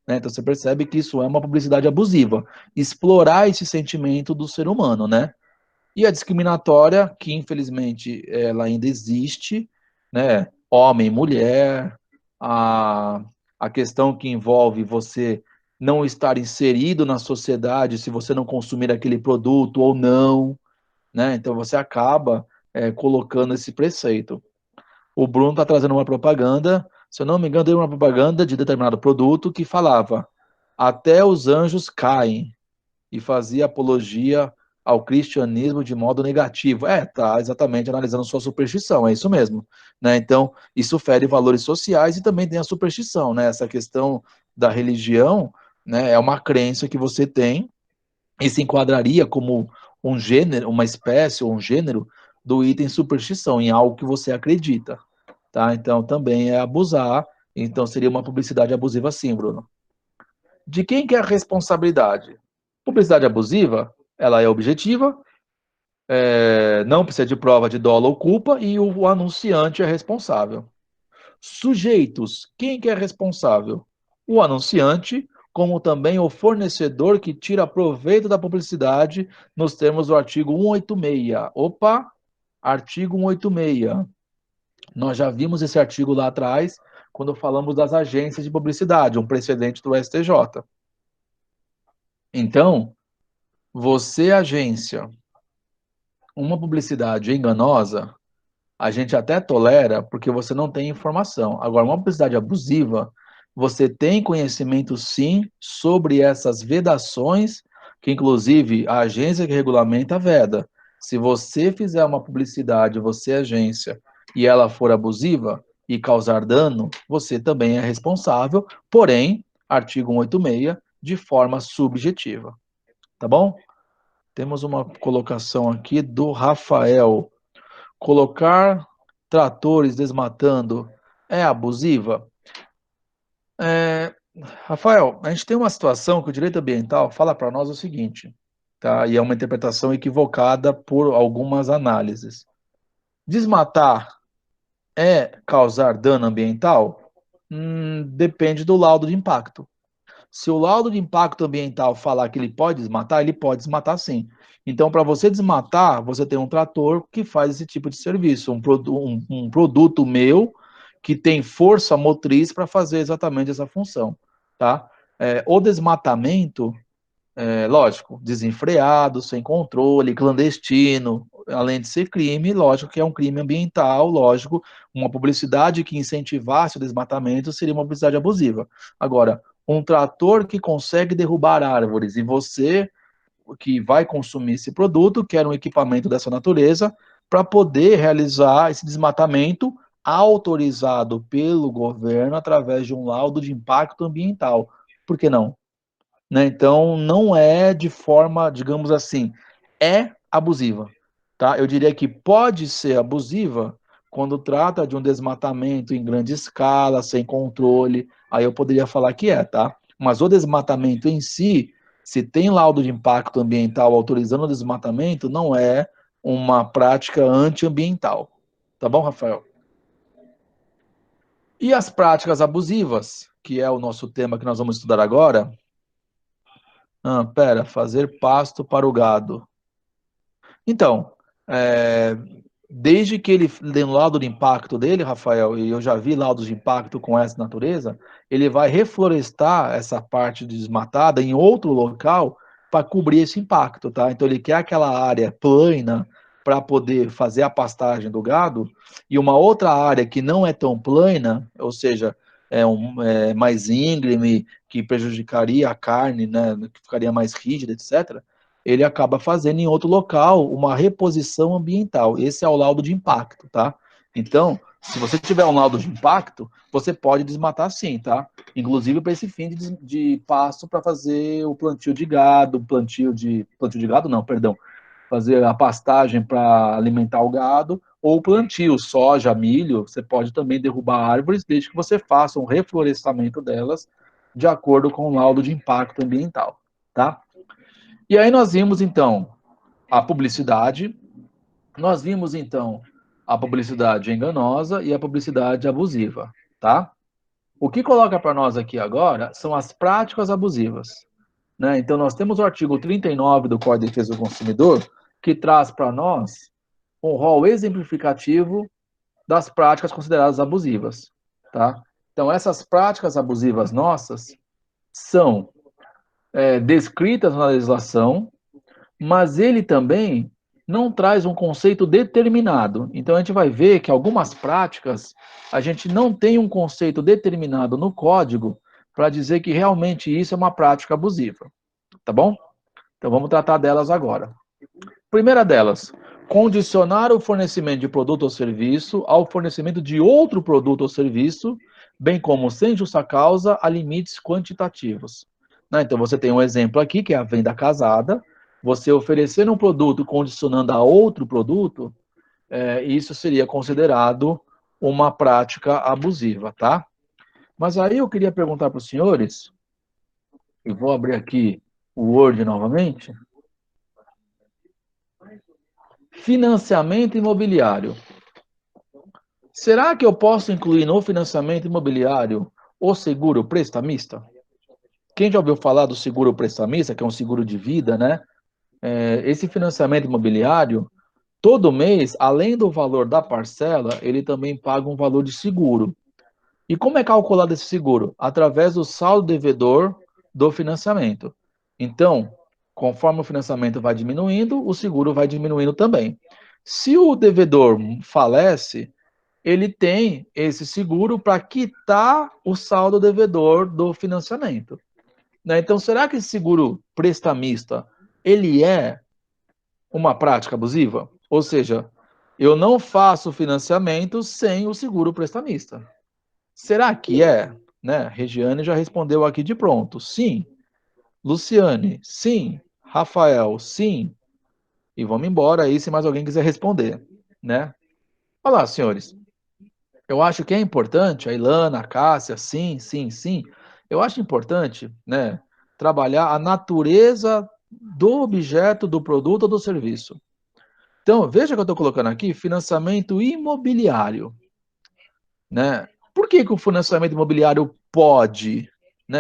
Né? Então, você percebe que isso é uma publicidade abusiva. Explorar esse sentimento do ser humano, né? E a discriminatória, que infelizmente ela ainda existe, né? Homem, mulher, a, a questão que envolve você não estar inserido na sociedade se você não consumir aquele produto ou não, né? Então você acaba colocando esse preceito. O Bruno está trazendo uma propaganda, se eu não me engano, deu uma propaganda de determinado produto que falava até os anjos caem e fazia apologia ao cristianismo de modo negativo. Tá exatamente analisando sua superstição, é isso mesmo. Né? Então, isso fere valores sociais e também tem a superstição, né? Essa questão da religião, né, é uma crença que você tem e se enquadraria como um gênero, uma espécie ou um gênero do item superstição, em algo que você acredita. Tá? Então, também é abusar, então seria uma publicidade abusiva sim, Bruno. De quem que é a responsabilidade? Publicidade abusiva, ela é objetiva, não precisa de prova de dolo ou culpa e o anunciante é responsável. Sujeitos, quem que é responsável? O anunciante, como também o fornecedor que tira proveito da publicidade nos termos do artigo 186. Opa, artigo 186. Nós já vimos esse artigo lá atrás, quando falamos das agências de publicidade, um precedente do STJ. Então, você, agência, uma publicidade enganosa, a gente até tolera porque você não tem informação. Agora, uma publicidade abusiva, você tem conhecimento sim sobre essas vedações, que inclusive a agência que regulamenta veda. Se você fizer uma publicidade, você agência, e ela for abusiva e causar dano, você também é responsável, porém, artigo 186, de forma subjetiva. Tá bom? Temos uma colocação aqui do Rafael. Colocar tratores desmatando é abusiva? É, Rafael, a gente tem uma situação que o direito ambiental fala para nós o seguinte, tá? E é uma interpretação equivocada por algumas análises. Desmatar é causar dano ambiental? Depende do laudo de impacto. Se o laudo de impacto ambiental falar que ele pode desmatar sim. Então, para você desmatar, você tem um trator que faz esse tipo de serviço, um produto meu que tem força motriz para fazer exatamente essa função, tá? O desmatamento, lógico, desenfreado, sem controle, clandestino, além de ser crime, lógico que é um crime ambiental, lógico, uma publicidade que incentivasse o desmatamento seria uma publicidade abusiva. Agora, um trator que consegue derrubar árvores e você que vai consumir esse produto quer um equipamento dessa natureza para poder realizar esse desmatamento autorizado pelo governo através de um laudo de impacto ambiental. Por que não? Né? Então, não é de forma, digamos assim, é abusiva, tá? Eu diria que pode ser abusiva quando trata de um desmatamento em grande escala, sem controle, aí eu poderia falar que tá? Mas o desmatamento em si, se tem laudo de impacto ambiental autorizando o desmatamento, não é uma prática antiambiental, Tá bom, Rafael? E as práticas abusivas, que é o nosso tema que nós vamos estudar agora? Fazer pasto para o gado. Então, é, desde que ele dê um laudo de impacto dele, Rafael, e eu já vi laudos de impacto com essa natureza, ele vai reflorestar essa parte desmatada em outro local para cobrir esse impacto, tá? Então ele quer aquela área plana para poder fazer a pastagem do gado e uma outra área que não é tão plana, ou seja, é mais íngreme, que prejudicaria a carne, né, que ficaria mais rígida, etc., ele acaba fazendo em outro local uma reposição ambiental. Esse é o laudo de impacto, tá? Então, se você tiver um laudo de impacto, você pode desmatar sim, tá? Inclusive para esse fim de pasto para fazer o plantio de gado, plantio de gado não, perdão, fazer a pastagem para alimentar o gado, ou plantio, soja, milho, você pode também derrubar árvores, desde que você faça um reflorestamento delas de acordo com o laudo de impacto ambiental, tá? E aí nós vimos, então, a publicidade, nós vimos, então, a publicidade enganosa e a publicidade abusiva, tá? O que coloca para nós aqui agora são as práticas abusivas, né? Então, nós temos o artigo 39 do Código de Defesa do Consumidor, que traz para nós um rol exemplificativo das práticas consideradas abusivas, tá? Então, essas práticas abusivas nossas são descritas na legislação, mas ele também não traz um conceito determinado. Então a gente vai ver que algumas práticas a gente não tem um conceito determinado no código para dizer que realmente isso é uma prática abusiva, tá bom? Então vamos tratar delas agora. Primeira delas, condicionar o fornecimento de produto ou serviço ao fornecimento de outro produto ou serviço, bem como sem justa causa a limites quantitativos. Então você tem um exemplo aqui que é a venda casada. Você oferecer um produto condicionando a outro produto, isso seria considerado uma prática abusiva, tá? Mas aí eu queria perguntar para os senhores, e vou abrir aqui o Word novamente. Financiamento imobiliário. Será que eu posso incluir no financiamento imobiliário o seguro prestamista? Quem já ouviu falar do seguro prestamista, que é um seguro de vida, né? Esse financiamento imobiliário, todo mês, além do valor da parcela, ele também paga um valor de seguro. E como é calculado esse seguro? Através do saldo devedor do financiamento. Então, conforme o financiamento vai diminuindo, o seguro vai diminuindo também. Se o devedor falece, ele tem esse seguro para quitar o saldo devedor do financiamento. Então, será que esse seguro prestamista, ele é uma prática abusiva? Ou seja, eu não faço financiamento sem o seguro prestamista. Será que é? Regiane já respondeu aqui de pronto. Sim. Luciane, sim. Rafael, sim. E vamos embora aí se mais alguém quiser responder, né? Olha lá, senhores. Eu acho que é importante, a Ilana, a Cássia, sim, sim, sim. Eu acho importante, trabalhar a natureza do objeto, do produto ou do serviço. Então, veja que eu estou colocando aqui financiamento imobiliário, né? Por que o financiamento imobiliário pode?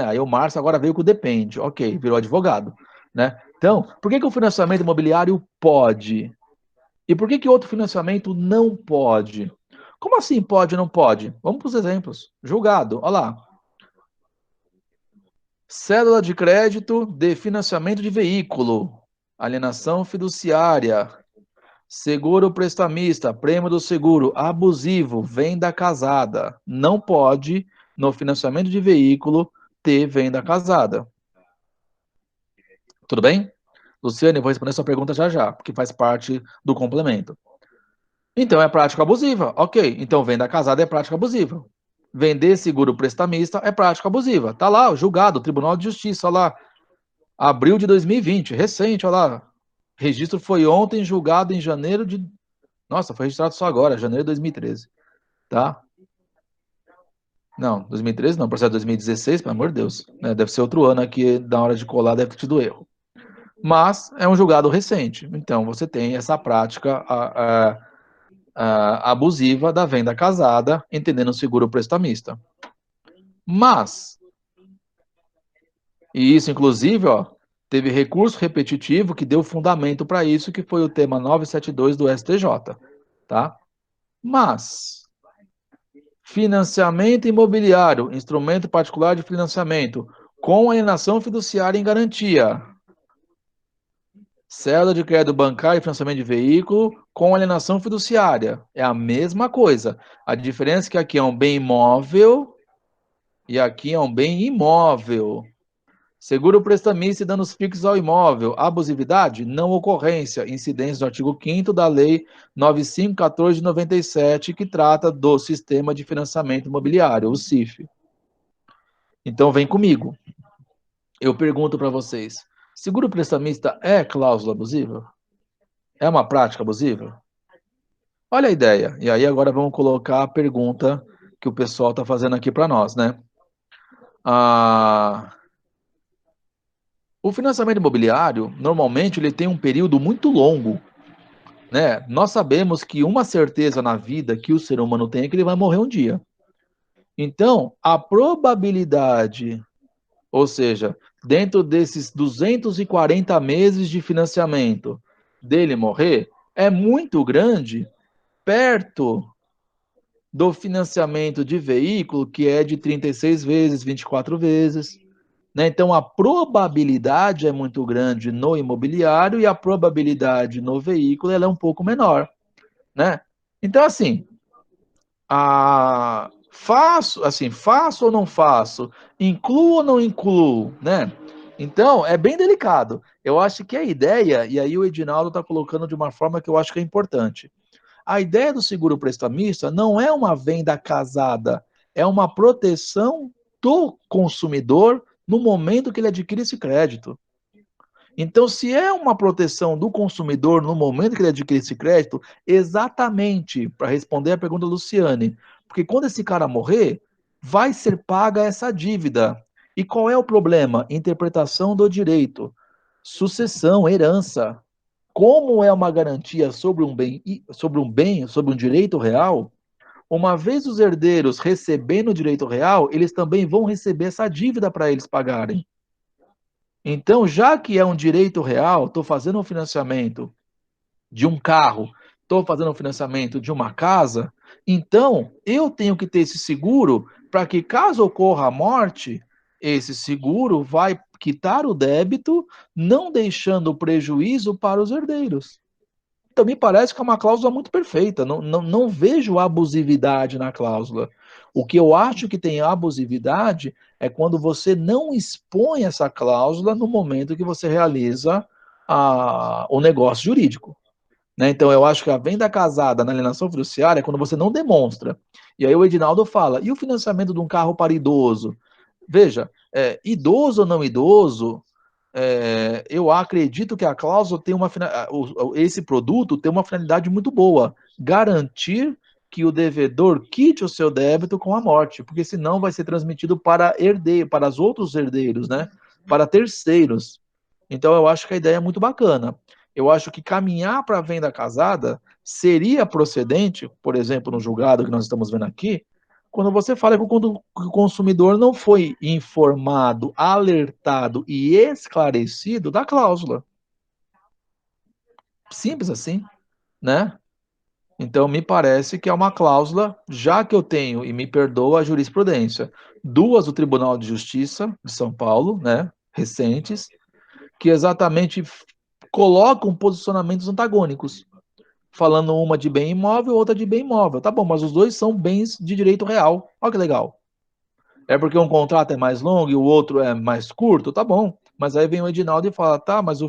Aí o Márcio agora veio com o depende, ok, virou advogado, né? Então, por que o financiamento imobiliário pode? E por que outro financiamento não pode? Como assim pode e não pode? Vamos para os exemplos. Julgado, olha lá. Cédula de crédito de financiamento de veículo, alienação fiduciária, seguro prestamista, prêmio do seguro, abusivo, venda casada. Não pode, no financiamento de veículo, ter venda casada. Tudo bem? Luciane, eu vou responder sua pergunta já já, porque faz parte do complemento. Então é prática abusiva. Ok, então venda casada é prática abusiva. Vender seguro prestamista é prática abusiva. Tá lá, julgado, Tribunal de Justiça, olha lá. Abril de 2020, recente, olha lá. Registro foi ontem, julgado em janeiro de... Nossa, foi registrado só agora, janeiro de 2013. Tá? Não, 2013 não, processo de 2016, pelo amor de Deus. Deve ser outro ano aqui, na hora de colar, deve ter tido erro. Mas é um julgado recente. Então, você tem essa prática abusiva da venda casada, entendendo o seguro prestamista. Mas, e isso inclusive, ó, teve recurso repetitivo que deu fundamento para isso, que foi o tema 972 do STJ, tá? Mas, financiamento imobiliário, instrumento particular de financiamento, com alienação fiduciária em garantia. Cédula de crédito bancário e financiamento de veículo com alienação fiduciária. É a mesma coisa. A diferença é que aqui é um bem imóvel e aqui é um bem imóvel. Seguro prestamista e danos fixos ao imóvel. Abusividade? Não ocorrência. Incidência do artigo 5º da Lei 9514 de 97, que trata do Sistema de Financiamento Imobiliário, o CIF. Então, vem comigo. Eu pergunto para vocês, seguro prestamista é cláusula abusiva? É uma prática abusiva? Olha a ideia. E aí agora vamos colocar a pergunta que o pessoal está fazendo aqui para nós, né? O financiamento imobiliário, normalmente, ele tem um período muito longo, né? Nós sabemos que uma certeza na vida que o ser humano tem é que ele vai morrer um dia. Então, a probabilidade, ou seja, dentro desses 240 meses de financiamento dele morrer, é muito grande, perto do financiamento de veículo, que é de 36 vezes, 24 vezes. Né? Então, a probabilidade é muito grande no imobiliário e a probabilidade no veículo ela é um pouco menor. Né? Então, assim, faço ou não faço? Incluo ou não incluo? Né? Então, é bem delicado. Eu acho que a ideia, e aí o Edinaldo está colocando de uma forma que eu acho que é importante. A ideia do seguro prestamista não é uma venda casada, é uma proteção do consumidor no momento que ele adquire esse crédito. Então, se é uma proteção do consumidor no momento que ele adquire esse crédito, exatamente para responder a pergunta da Luciane, porque quando esse cara morrer, vai ser paga essa dívida. E qual é o problema? Interpretação do direito, sucessão, herança. Como é uma garantia sobre um direito real, uma vez os herdeiros recebendo o direito real, eles também vão receber essa dívida para eles pagarem. Então, já que é um direito real, estou fazendo um financiamento de um carro, estou fazendo um financiamento de uma casa, então eu tenho que ter esse seguro para que, caso ocorra a morte, esse seguro vai quitar o débito, não deixando prejuízo para os herdeiros. Então, me parece que é uma cláusula muito perfeita. Não vejo abusividade na cláusula. O que eu acho que tem abusividade é quando você não expõe essa cláusula no momento que você realiza o negócio jurídico. Né? Então, eu acho que a venda casada na alienação fiduciária é quando você não demonstra. E aí o Edinaldo fala, e o financiamento de um carro para idoso? Veja, idoso ou não idoso, eu acredito que a cláusula tem esse produto tem uma finalidade muito boa, garantir que o devedor quite o seu débito com a morte, porque senão vai ser transmitido para os outros herdeiros, né? Para terceiros. Então eu acho que a ideia é muito bacana. Eu acho que caminhar para a venda casada seria procedente, por exemplo, no julgado que nós estamos vendo aqui, quando você fala que o consumidor não foi informado, alertado e esclarecido da cláusula. Simples assim, né? Então, me parece que é uma cláusula, já que eu tenho, e me perdoa a jurisprudência, duas do Tribunal de Justiça de São Paulo, né, recentes, que exatamente colocam posicionamentos antagônicos, falando uma de bem imóvel, outra de bem imóvel. Tá bom, mas os dois são bens de direito real. Olha que legal. É porque um contrato é mais longo e o outro é mais curto? Tá bom. Mas aí vem o Edinaldo e fala, tá, mas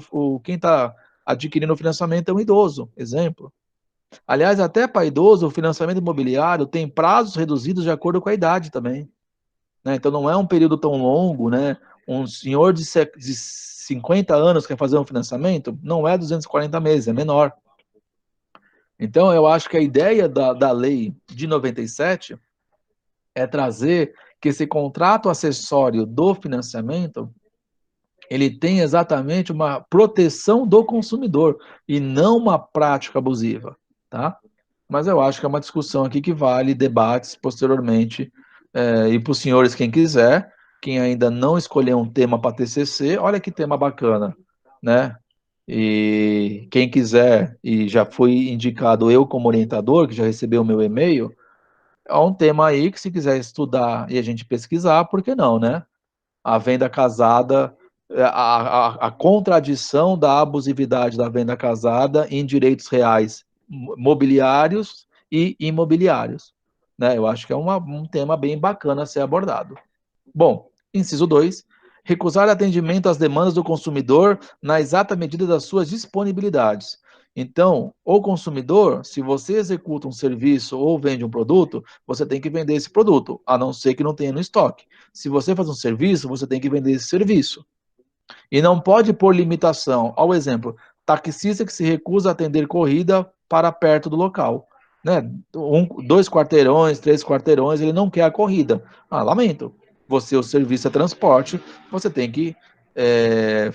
quem está adquirindo o financiamento é um idoso. Exemplo. Aliás, até para idoso, o financiamento imobiliário tem prazos reduzidos de acordo com a idade também. Né? Então não é um período tão longo, né? Um senhor de 50 anos quer fazer um financiamento, não é 240 meses, é menor. Então eu acho que a ideia da lei de 97 é trazer que esse contrato acessório do financiamento ele tem exatamente uma proteção do consumidor e não uma prática abusiva, tá? mas eu acho que é uma discussão aqui que vale debates posteriormente, e para os senhores, quem quiser, quem ainda não escolheu um tema para TCC, olha que tema bacana, né? E quem quiser, e já foi indicado eu como orientador, que já recebeu o meu e-mail, é um tema aí que se quiser estudar e a gente pesquisar, por que não, né? A venda casada, a contradição da abusividade da venda casada em direitos reais mobiliários e imobiliários, né? Eu acho que é um tema bem bacana a ser abordado. Bom, inciso 2, recusar atendimento às demandas do consumidor na exata medida das suas disponibilidades. Então, o consumidor, se você executa um serviço ou vende um produto, você tem que vender esse produto, a não ser que não tenha no estoque. Se você faz um serviço, você tem que vender esse serviço. E não pode pôr limitação. Ao exemplo, taxista que se recusa a atender corrida para perto do local. Né? 2 quarteirões, 3 quarteirões, ele não quer a corrida. Ah, lamento. Você, o serviço é transporte, você tem que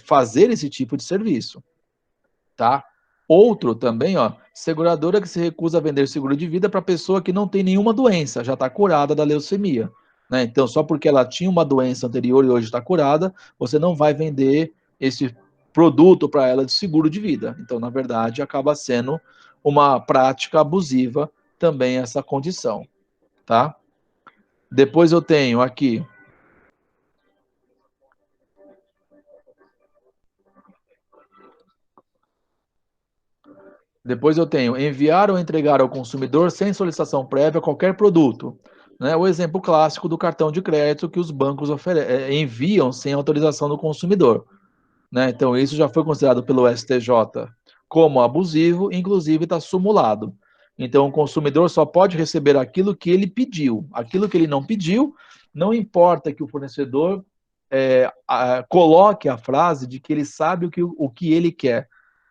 fazer esse tipo de serviço. Tá? Outro também, ó, seguradora que se recusa a vender seguro de vida para pessoa que não tem nenhuma doença, já está curada da leucemia. Né? Então, só porque ela tinha uma doença anterior e hoje está curada, você não vai vender esse produto para ela de seguro de vida. Então, na verdade, acaba sendo uma prática abusiva também essa condição, tá? Depois eu tenho aqui Depois eu tenho enviar ou entregar ao consumidor sem solicitação prévia qualquer produto. Né? O exemplo clássico do cartão de crédito que os bancos enviam sem autorização do consumidor. Né? Então, isso já foi considerado pelo STJ como abusivo, inclusive está sumulado. Então, o consumidor só pode receber aquilo que ele pediu. Aquilo que ele não pediu, não importa que o fornecedor coloque a frase de que ele sabe o que ele quer.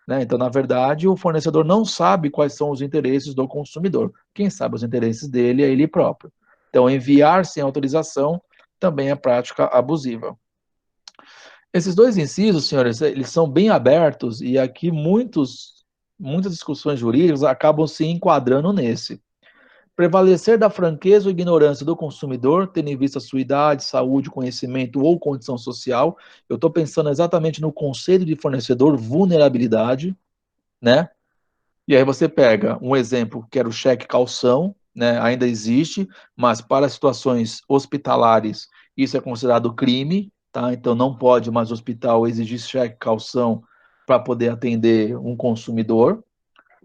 Né? Então, na verdade, o fornecedor não sabe quais são os interesses do consumidor. Quem sabe os interesses dele é ele próprio. Então, enviar sem autorização também é prática abusiva. Esses dois incisos, senhores, eles são bem abertos e aqui muitas discussões jurídicas acabam se enquadrando nesse. Prevalecer da franqueza ou ignorância do consumidor, tendo em vista sua idade, saúde, conhecimento ou condição social. Eu estou pensando exatamente no conceito de fornecedor, vulnerabilidade, né? E aí você pega um exemplo que era o cheque calção, né? Ainda existe, mas para situações hospitalares isso é considerado crime, tá? Então não pode mais o hospital exigir cheque calção para poder atender um consumidor,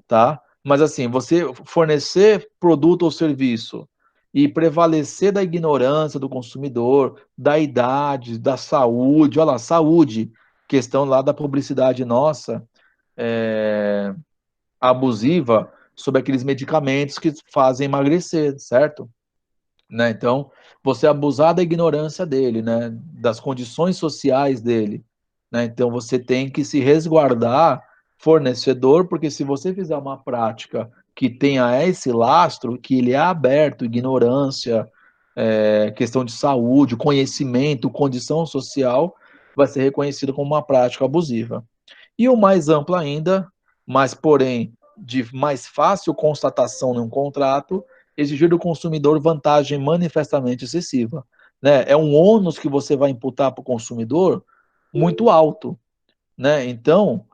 tá? Mas assim, você fornecer produto ou serviço e prevalecer da ignorância do consumidor, da idade, da saúde, olha lá, saúde, questão lá da publicidade nossa, abusiva sobre aqueles medicamentos que fazem emagrecer, certo? Né? Então, você abusar da ignorância dele, né? Das condições sociais dele. Né? Então, você tem que se resguardar, fornecedor, porque se você fizer uma prática que tenha esse lastro, que ele é aberto, ignorância, questão de saúde, conhecimento, condição social, vai ser reconhecido como uma prática abusiva. E o mais amplo ainda, mas porém de mais fácil constatação num contrato, exigir do consumidor vantagem manifestamente excessiva. Né? É um ônus que você vai imputar para o consumidor muito alto. Né? Então,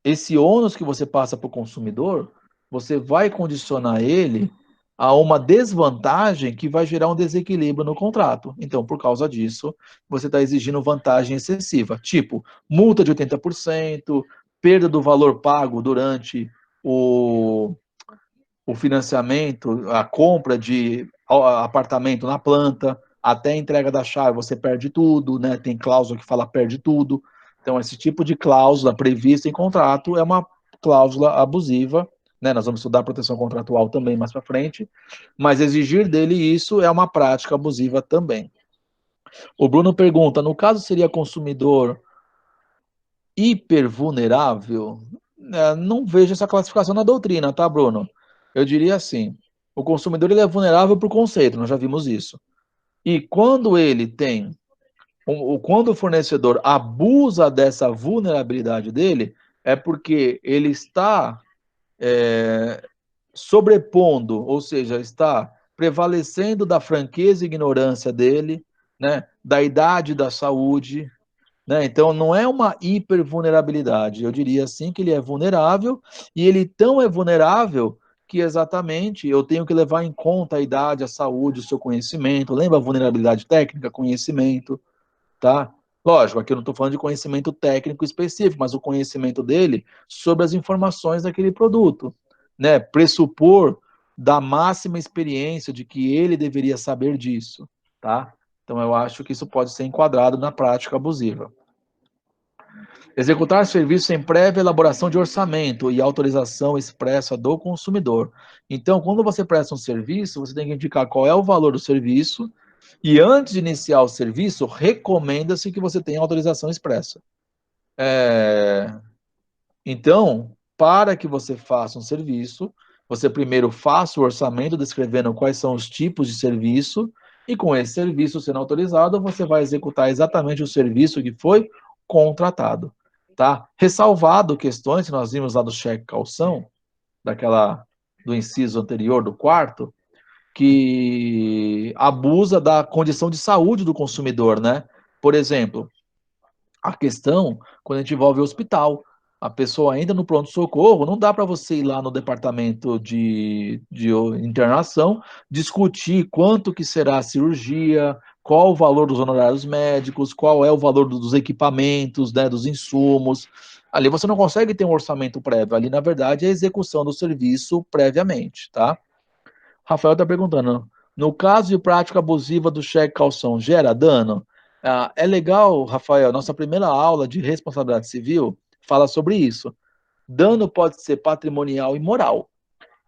esse ônus que você passa para o consumidor, você vai condicionar ele a uma desvantagem que vai gerar um desequilíbrio no contrato. Então, por causa disso, você está exigindo vantagem excessiva, tipo multa de 80%, perda do valor pago durante o, o financiamento, a compra de apartamento na planta, até a entrega da chave, você perde tudo, né? Tem cláusula que fala perde tudo. Então, esse tipo de cláusula prevista em contrato é uma cláusula abusiva, né? Nós vamos estudar proteção contratual também mais para frente, mas exigir dele isso é uma prática abusiva também. O Bruno pergunta: no caso seria consumidor hipervulnerável? Não vejo essa classificação na doutrina, tá, Bruno? Eu diria assim: o consumidor ele é vulnerável por conceito, nós já vimos isso. E quando ele tem, quando o fornecedor abusa dessa vulnerabilidade dele, é porque ele está sobrepondo, ou seja, está prevalecendo da franqueza e ignorância dele, né, da idade, da saúde, né? Então não é uma hipervulnerabilidade, eu diria assim que ele é vulnerável, e ele tão é vulnerável que exatamente eu tenho que levar em conta a idade, a saúde, o seu conhecimento. Lembra a vulnerabilidade técnica? Conhecimento, tá? Lógico, aqui eu não estou falando de conhecimento técnico específico, mas o conhecimento dele sobre as informações daquele produto, né? Pressupor da máxima experiência de que ele deveria saber disso, tá? Então eu acho que isso pode ser enquadrado na prática abusiva. Executar serviço sem prévia elaboração de orçamento e autorização expressa do consumidor. Então, quando você presta um serviço, você tem que indicar qual é o valor do serviço e antes de iniciar o serviço, recomenda-se que você tenha autorização expressa. Então, para que você faça um serviço, você primeiro faça o orçamento descrevendo quais são os tipos de serviço e com esse serviço sendo autorizado, você vai executar exatamente o serviço que foi contratado, tá? Ressalvado questões que nós vimos lá do cheque calção, do inciso anterior do quarto, que abusa da condição de saúde do consumidor, né? Por exemplo, a questão quando a gente envolve o hospital. A pessoa ainda no pronto-socorro, não dá para você ir lá no departamento de internação, discutir quanto que será a cirurgia, qual o valor dos honorários médicos, qual é o valor dos equipamentos, né, dos insumos. Ali você não consegue ter um orçamento prévio. Ali, na verdade, é a execução do serviço previamente, tá? Rafael está perguntando, no caso de prática abusiva do cheque calção, gera dano? É legal, Rafael, nossa primeira aula de responsabilidade civil fala sobre isso. Dano pode ser patrimonial e moral.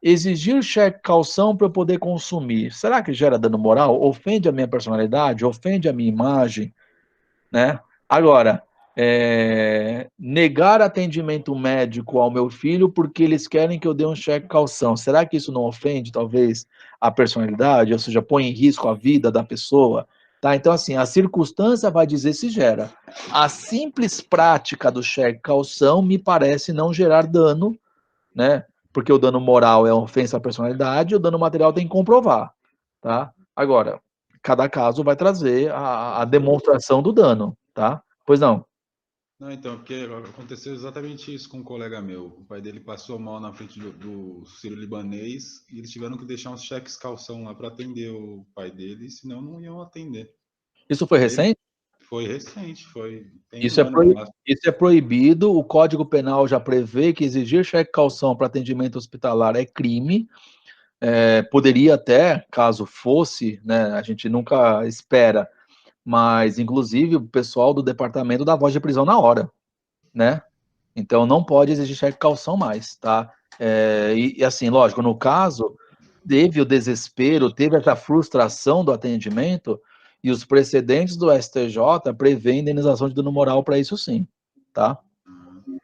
Exigir cheque calção para eu poder consumir, será que gera dano moral? Ofende a minha personalidade? Ofende a minha imagem? Né? Agora, negar atendimento médico ao meu filho porque eles querem que eu dê um cheque calção. Será que isso não ofende, talvez, a personalidade? Ou seja, põe em risco a vida da pessoa? Tá? Então, assim, a circunstância vai dizer se gera. A simples prática do cheque calção me parece não gerar dano, né? Porque o dano moral é uma ofensa à personalidade, o dano material tem que comprovar, tá? Agora, cada caso vai trazer a demonstração do dano, tá? Pois não. Não, então, porque aconteceu exatamente isso com um colega meu. O pai dele passou mal na frente do sírio-libanês e eles tiveram que deixar uns cheques calção lá para atender o pai dele, senão não iam atender. Isso foi E ele recente? foi recente, tem Isso um ano no máximo. isso é proibido. O Código Penal já prevê que exigir cheque calção para atendimento hospitalar é crime. Poderia até, caso fosse, né, a gente nunca espera, mas inclusive o pessoal do departamento dá voz de prisão na hora, né? Então não pode exigir cheque calção mais, tá? E assim, lógico, no caso, teve o desespero, teve essa frustração do atendimento, e os precedentes do STJ prevêem indenização de dano moral para isso sim, tá?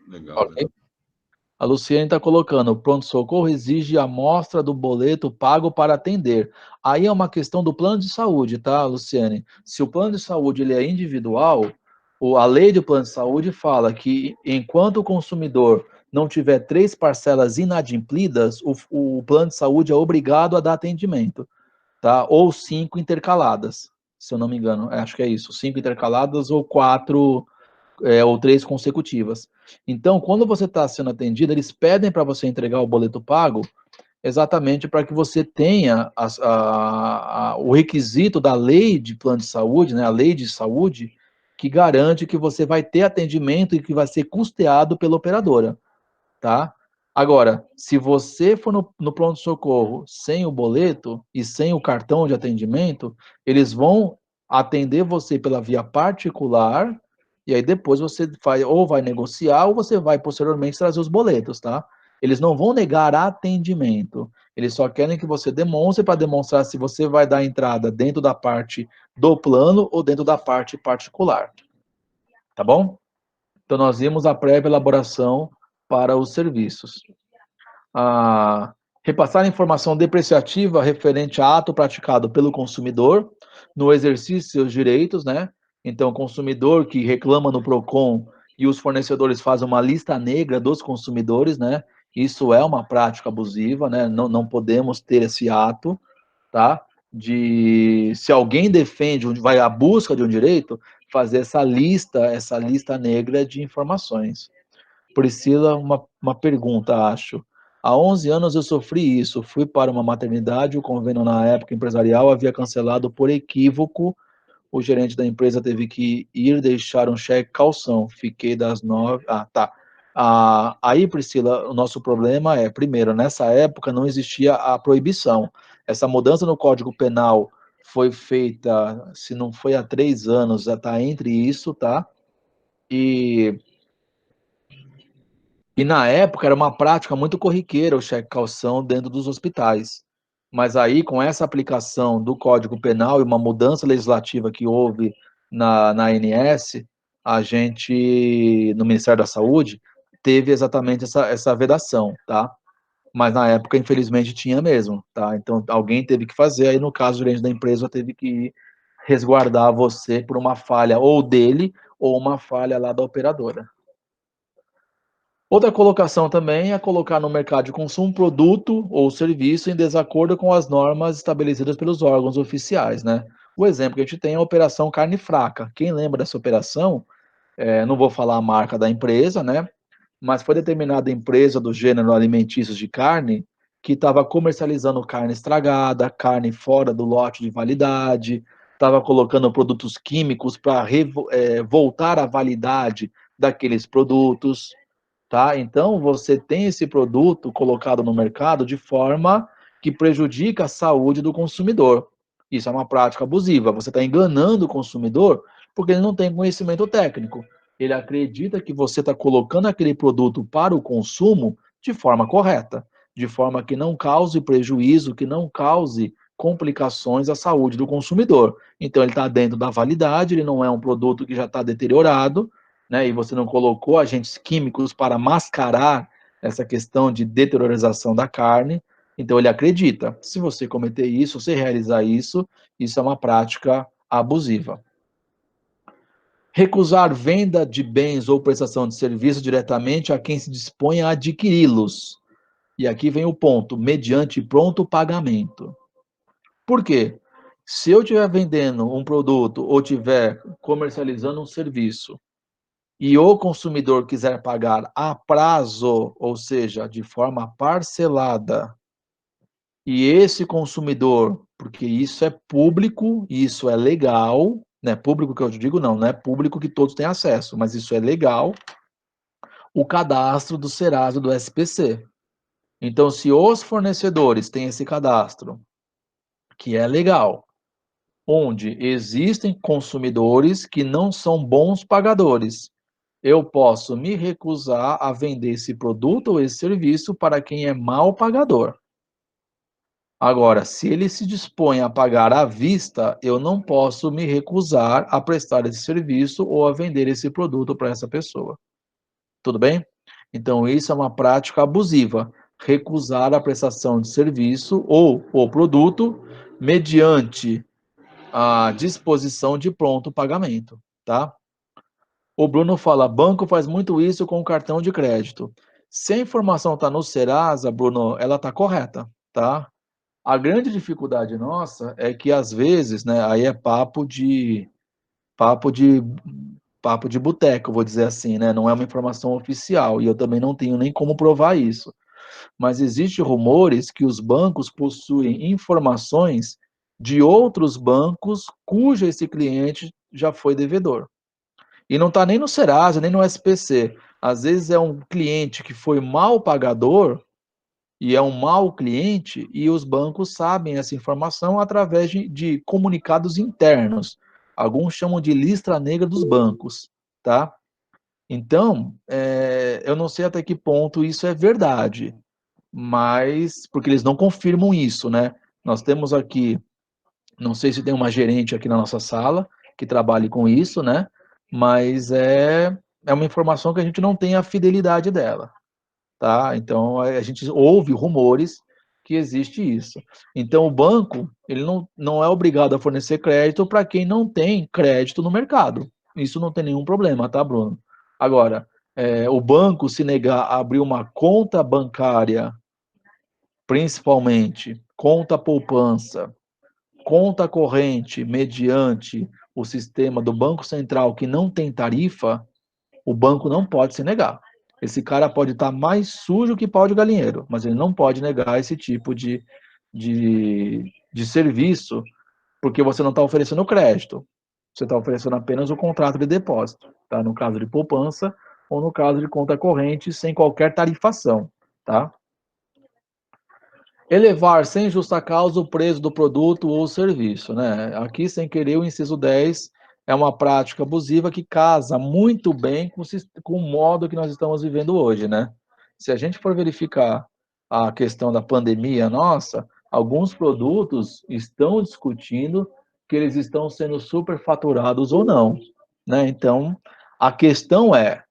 Legal, Ok? legal. A Luciane está colocando, o pronto-socorro exige a amostra do boleto pago para atender. Aí é uma questão do plano de saúde, tá, Luciane? Se o plano de saúde ele é individual, a lei do plano de saúde fala que enquanto o consumidor não tiver 3 parcelas inadimplidas, o plano de saúde é obrigado a dar atendimento, tá? Ou 5 intercaladas, se eu não me engano. Acho que é isso, 5 intercaladas ou 4 ou 3 consecutivas. Então, quando você está sendo atendido, eles pedem para você entregar o boleto pago exatamente para que você tenha o requisito da lei de plano de saúde, né, a lei de saúde, que garante que você vai ter atendimento e que vai ser custeado pela operadora, tá? Agora, se você for no pronto-socorro sem o boleto e sem o cartão de atendimento, eles vão atender você pela via particular, e aí depois você vai, ou vai negociar, ou você vai posteriormente trazer os boletos, tá? Eles não vão negar atendimento, eles só querem que você demonstre para demonstrar se você vai dar entrada dentro da parte do plano ou dentro da parte particular, tá bom? Então, nós vimos a prévia elaboração para os serviços. Repassar informação depreciativa referente a ato praticado pelo consumidor no exercício de seus direitos, né? Então, o consumidor que reclama no PROCON e os fornecedores fazem uma lista negra dos consumidores, né? Isso é uma prática abusiva, né? Não podemos ter esse ato, tá? Se alguém defende, vai à busca de um direito, fazer essa lista negra de informações. Priscila, uma pergunta, acho. Há 11 anos eu sofri isso. Fui para uma maternidade, o convênio na época empresarial havia cancelado por equívoco. O gerente da empresa teve que ir deixar um cheque calção. Fiquei das 9. Ah, tá. Aí, Priscila, o nosso problema é, primeiro, nessa época não existia a proibição. Essa mudança no Código Penal foi feita, se não foi há 3 anos, já está entre isso, tá? E na época era uma prática muito corriqueira o cheque calção dentro dos hospitais. Mas aí, com essa aplicação do Código Penal e uma mudança legislativa que houve na ANS, a gente, no Ministério da Saúde, teve exatamente essa vedação, tá? Mas na época, infelizmente, tinha mesmo, tá? Então, alguém teve que fazer, aí no caso, o gerente da empresa teve que ir resguardar você por uma falha ou dele, ou uma falha lá da operadora. Outra colocação também é colocar no mercado de consumo um produto ou serviço em desacordo com as normas estabelecidas pelos órgãos oficiais, né? O exemplo que a gente tem é a Operação Carne Fraca. Quem lembra dessa operação, não vou falar a marca da empresa, né? Mas foi determinada empresa do gênero alimentícios de carne que estava comercializando carne estragada, carne fora do lote de validade, estava colocando produtos químicos para voltar à validade daqueles produtos, tá? Então, você tem esse produto colocado no mercado de forma que prejudica a saúde do consumidor. Isso é uma prática abusiva. Você está enganando o consumidor porque ele não tem conhecimento técnico. Ele acredita que você está colocando aquele produto para o consumo de forma correta, de forma que não cause prejuízo, que não cause complicações à saúde do consumidor. Então, ele está dentro da validade, ele não é um produto que já está deteriorado, né, e você não colocou agentes químicos para mascarar essa questão de deteriorização da carne, então ele acredita. Se você cometer isso, se realizar isso, isso é uma prática abusiva. Recusar venda de bens ou prestação de serviço diretamente a quem se dispõe a adquiri-los. E aqui vem o ponto, mediante pronto pagamento. Por quê? Se eu estiver vendendo um produto ou estiver comercializando um serviço e o consumidor quiser pagar a prazo, ou seja, de forma parcelada, e esse consumidor, porque isso é público, isso é legal, né? Público que eu digo não é público que todos têm acesso, mas isso é legal, o cadastro do Serasa do SPC. Então, se os fornecedores têm esse cadastro, que é legal, onde existem consumidores que não são bons pagadores, eu posso me recusar a vender esse produto ou esse serviço para quem é mal pagador. Agora, se ele se dispõe a pagar à vista, eu não posso me recusar a prestar esse serviço ou a vender esse produto para essa pessoa. Tudo bem? Então, isso é uma prática abusiva. Recusar a prestação de serviço ou o produto mediante a disposição de pronto pagamento, tá? O Bruno fala, banco faz muito isso com o cartão de crédito. Se a informação está no Serasa, Bruno, ela está correta, tá? A grande dificuldade nossa é que às vezes, né, aí é papo de papo de boteco, vou dizer assim, né? Não é uma informação oficial e eu também não tenho nem como provar isso. Mas existem rumores que os bancos possuem informações de outros bancos cujo esse cliente já foi devedor. E não está nem no Serasa, nem no SPC. Às vezes é um cliente que foi mal pagador e é um mau cliente, e os bancos sabem essa informação através de comunicados internos. Alguns chamam de lista negra dos bancos, tá? Então, eu não sei até que ponto isso é verdade, mas porque eles não confirmam isso, né? Nós temos aqui, não sei se tem uma gerente aqui na nossa sala que trabalhe com isso, né? Mas é uma informação que a gente não tem a fidelidade dela, tá? Então, a gente ouve rumores que existe isso. Então, o banco, ele não é obrigado a fornecer crédito para quem não tem crédito no mercado. Isso não tem nenhum problema, tá, Bruno? Agora, o banco se negar a abrir uma conta bancária, principalmente conta poupança, conta corrente mediante o sistema do Banco Central que não tem tarifa, o banco não pode se negar. Esse cara pode estar mais sujo que pau de galinheiro, mas ele não pode negar esse tipo de serviço, porque você não está oferecendo crédito. Você está oferecendo apenas o contrato de depósito, tá? No caso de poupança ou no caso de conta corrente, sem qualquer tarifação, tá? Elevar sem justa causa o preço do produto ou serviço, né? Aqui, sem querer, o inciso 10 é uma prática abusiva que casa muito bem com o modo que nós estamos vivendo hoje, né? Se a gente for verificar a questão da pandemia nossa, alguns produtos estão discutindo que eles estão sendo superfaturados ou não, né? Então, a questão é,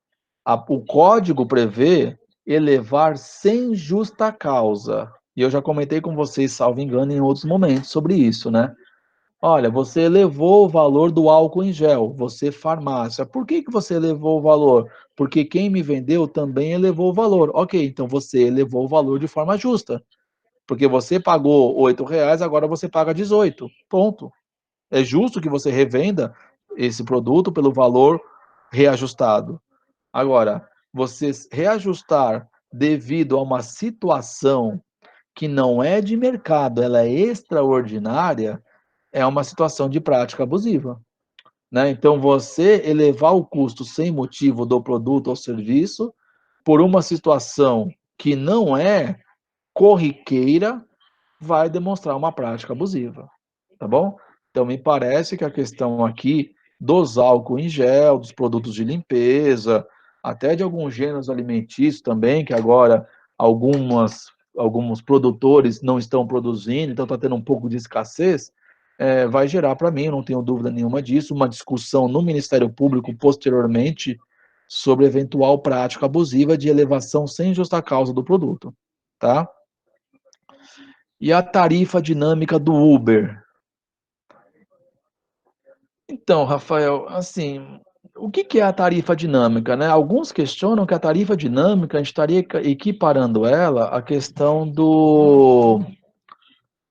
o código prevê elevar sem justa causa. E eu já comentei com vocês, salvo engano, em outros momentos sobre isso, né? Olha, você elevou o valor do álcool em gel, você farmácia. Por que que você elevou o valor? Porque quem me vendeu também elevou o valor. Ok, então você elevou o valor de forma justa. Porque você pagou R$ 8, agora você paga 18. Ponto. É justo que você revenda esse produto pelo valor reajustado. Agora, você reajustar devido a uma situação que não é de mercado, ela é extraordinária, é uma situação de prática abusiva, né? Então, você elevar o custo sem motivo do produto ou serviço por uma situação que não é corriqueira, vai demonstrar uma prática abusiva, tá bom? Então, me parece que a questão aqui dos álcool em gel, dos produtos de limpeza, até de alguns gêneros alimentícios também, que agora alguns produtores não estão produzindo, então está tendo um pouco de escassez, vai gerar para mim, eu não tenho dúvida nenhuma disso, uma discussão no Ministério Público posteriormente sobre eventual prática abusiva de elevação sem justa causa do produto, tá? E a tarifa dinâmica do Uber? Então, Rafael, assim, o que que é a tarifa dinâmica, né? Alguns questionam que a tarifa dinâmica, a gente estaria equiparando ela à questão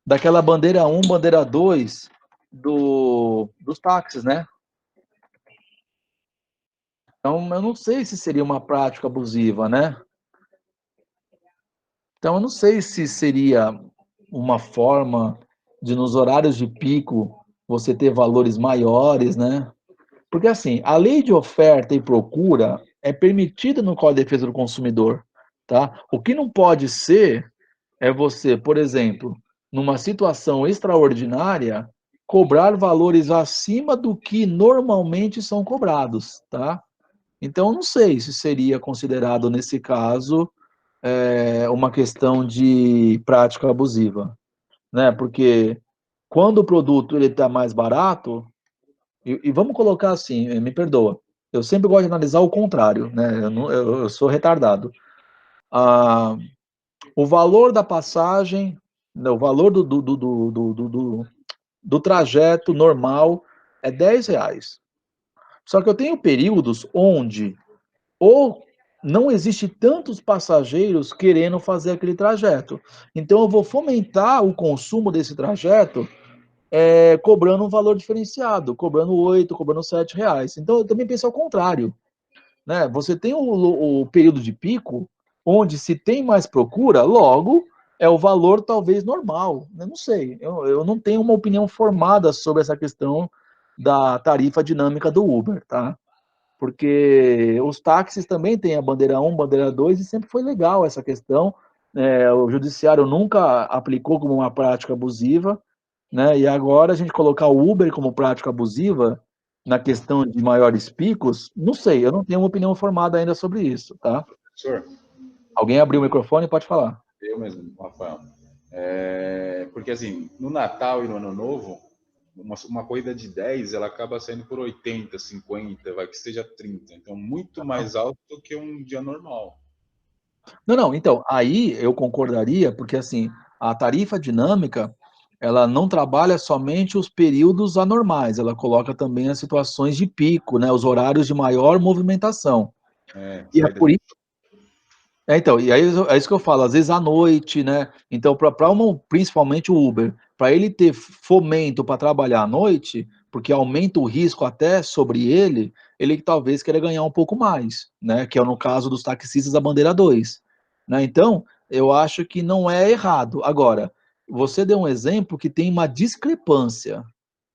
daquela bandeira 1, bandeira 2 dos táxis, né? Então, eu não sei se seria uma prática abusiva, né? Então, eu não sei se seria uma forma de, nos horários de pico, você ter valores maiores, né? Porque, assim, a lei de oferta e procura é permitida no Código de Defesa do Consumidor, tá? O que não pode ser é você, por exemplo, numa situação extraordinária, cobrar valores acima do que normalmente são cobrados, tá? Então, eu não sei se seria considerado, nesse caso, uma questão de prática abusiva, né? Porque quando o produto ele está mais barato, e vamos colocar assim, me perdoa, eu sempre gosto de analisar o contrário, né? Eu sou retardado. Ah, o valor da passagem, né, o valor do trajeto normal é R$ 10. Só que eu tenho períodos onde ou não existe tantos passageiros querendo fazer aquele trajeto. Então eu vou fomentar o consumo desse trajeto cobrando um valor diferenciado, cobrando 8, cobrando R$ 7. Então eu também penso ao contrário, né? Você tem o período de pico, onde se tem mais procura, logo é o valor talvez normal. Eu não sei, eu não tenho uma opinião formada sobre essa questão da tarifa dinâmica do Uber, tá? Porque os táxis também têm a bandeira 1, bandeira 2, e sempre foi legal essa questão. O judiciário nunca aplicou como uma prática abusiva, né? E agora a gente colocar o Uber como prática abusiva na questão de maiores picos, não sei, eu não tenho uma opinião formada ainda sobre isso, tá? Professor, Alguém abriu o microfone, pode falar. eu mesmo, Rafael. Porque assim, no Natal e no Ano Novo, uma corrida de 10, ela acaba saindo por 80, 50, vai que seja 30. Então, muito mais alto do que um dia normal. Não, então, aí eu concordaria, porque assim, a tarifa dinâmica, ela não trabalha somente os períodos anormais, ela coloca também as situações de pico, né, os horários de maior movimentação. E é por isso. Então, e aí é isso que eu falo, às vezes à noite, né? Então, principalmente o Uber, para ele ter fomento para trabalhar à noite, porque aumenta o risco até sobre ele talvez queira ganhar um pouco mais, né? Que é no caso dos taxistas da bandeira 2, né? Então, eu acho que não é errado. Agora, você deu um exemplo que tem uma discrepância,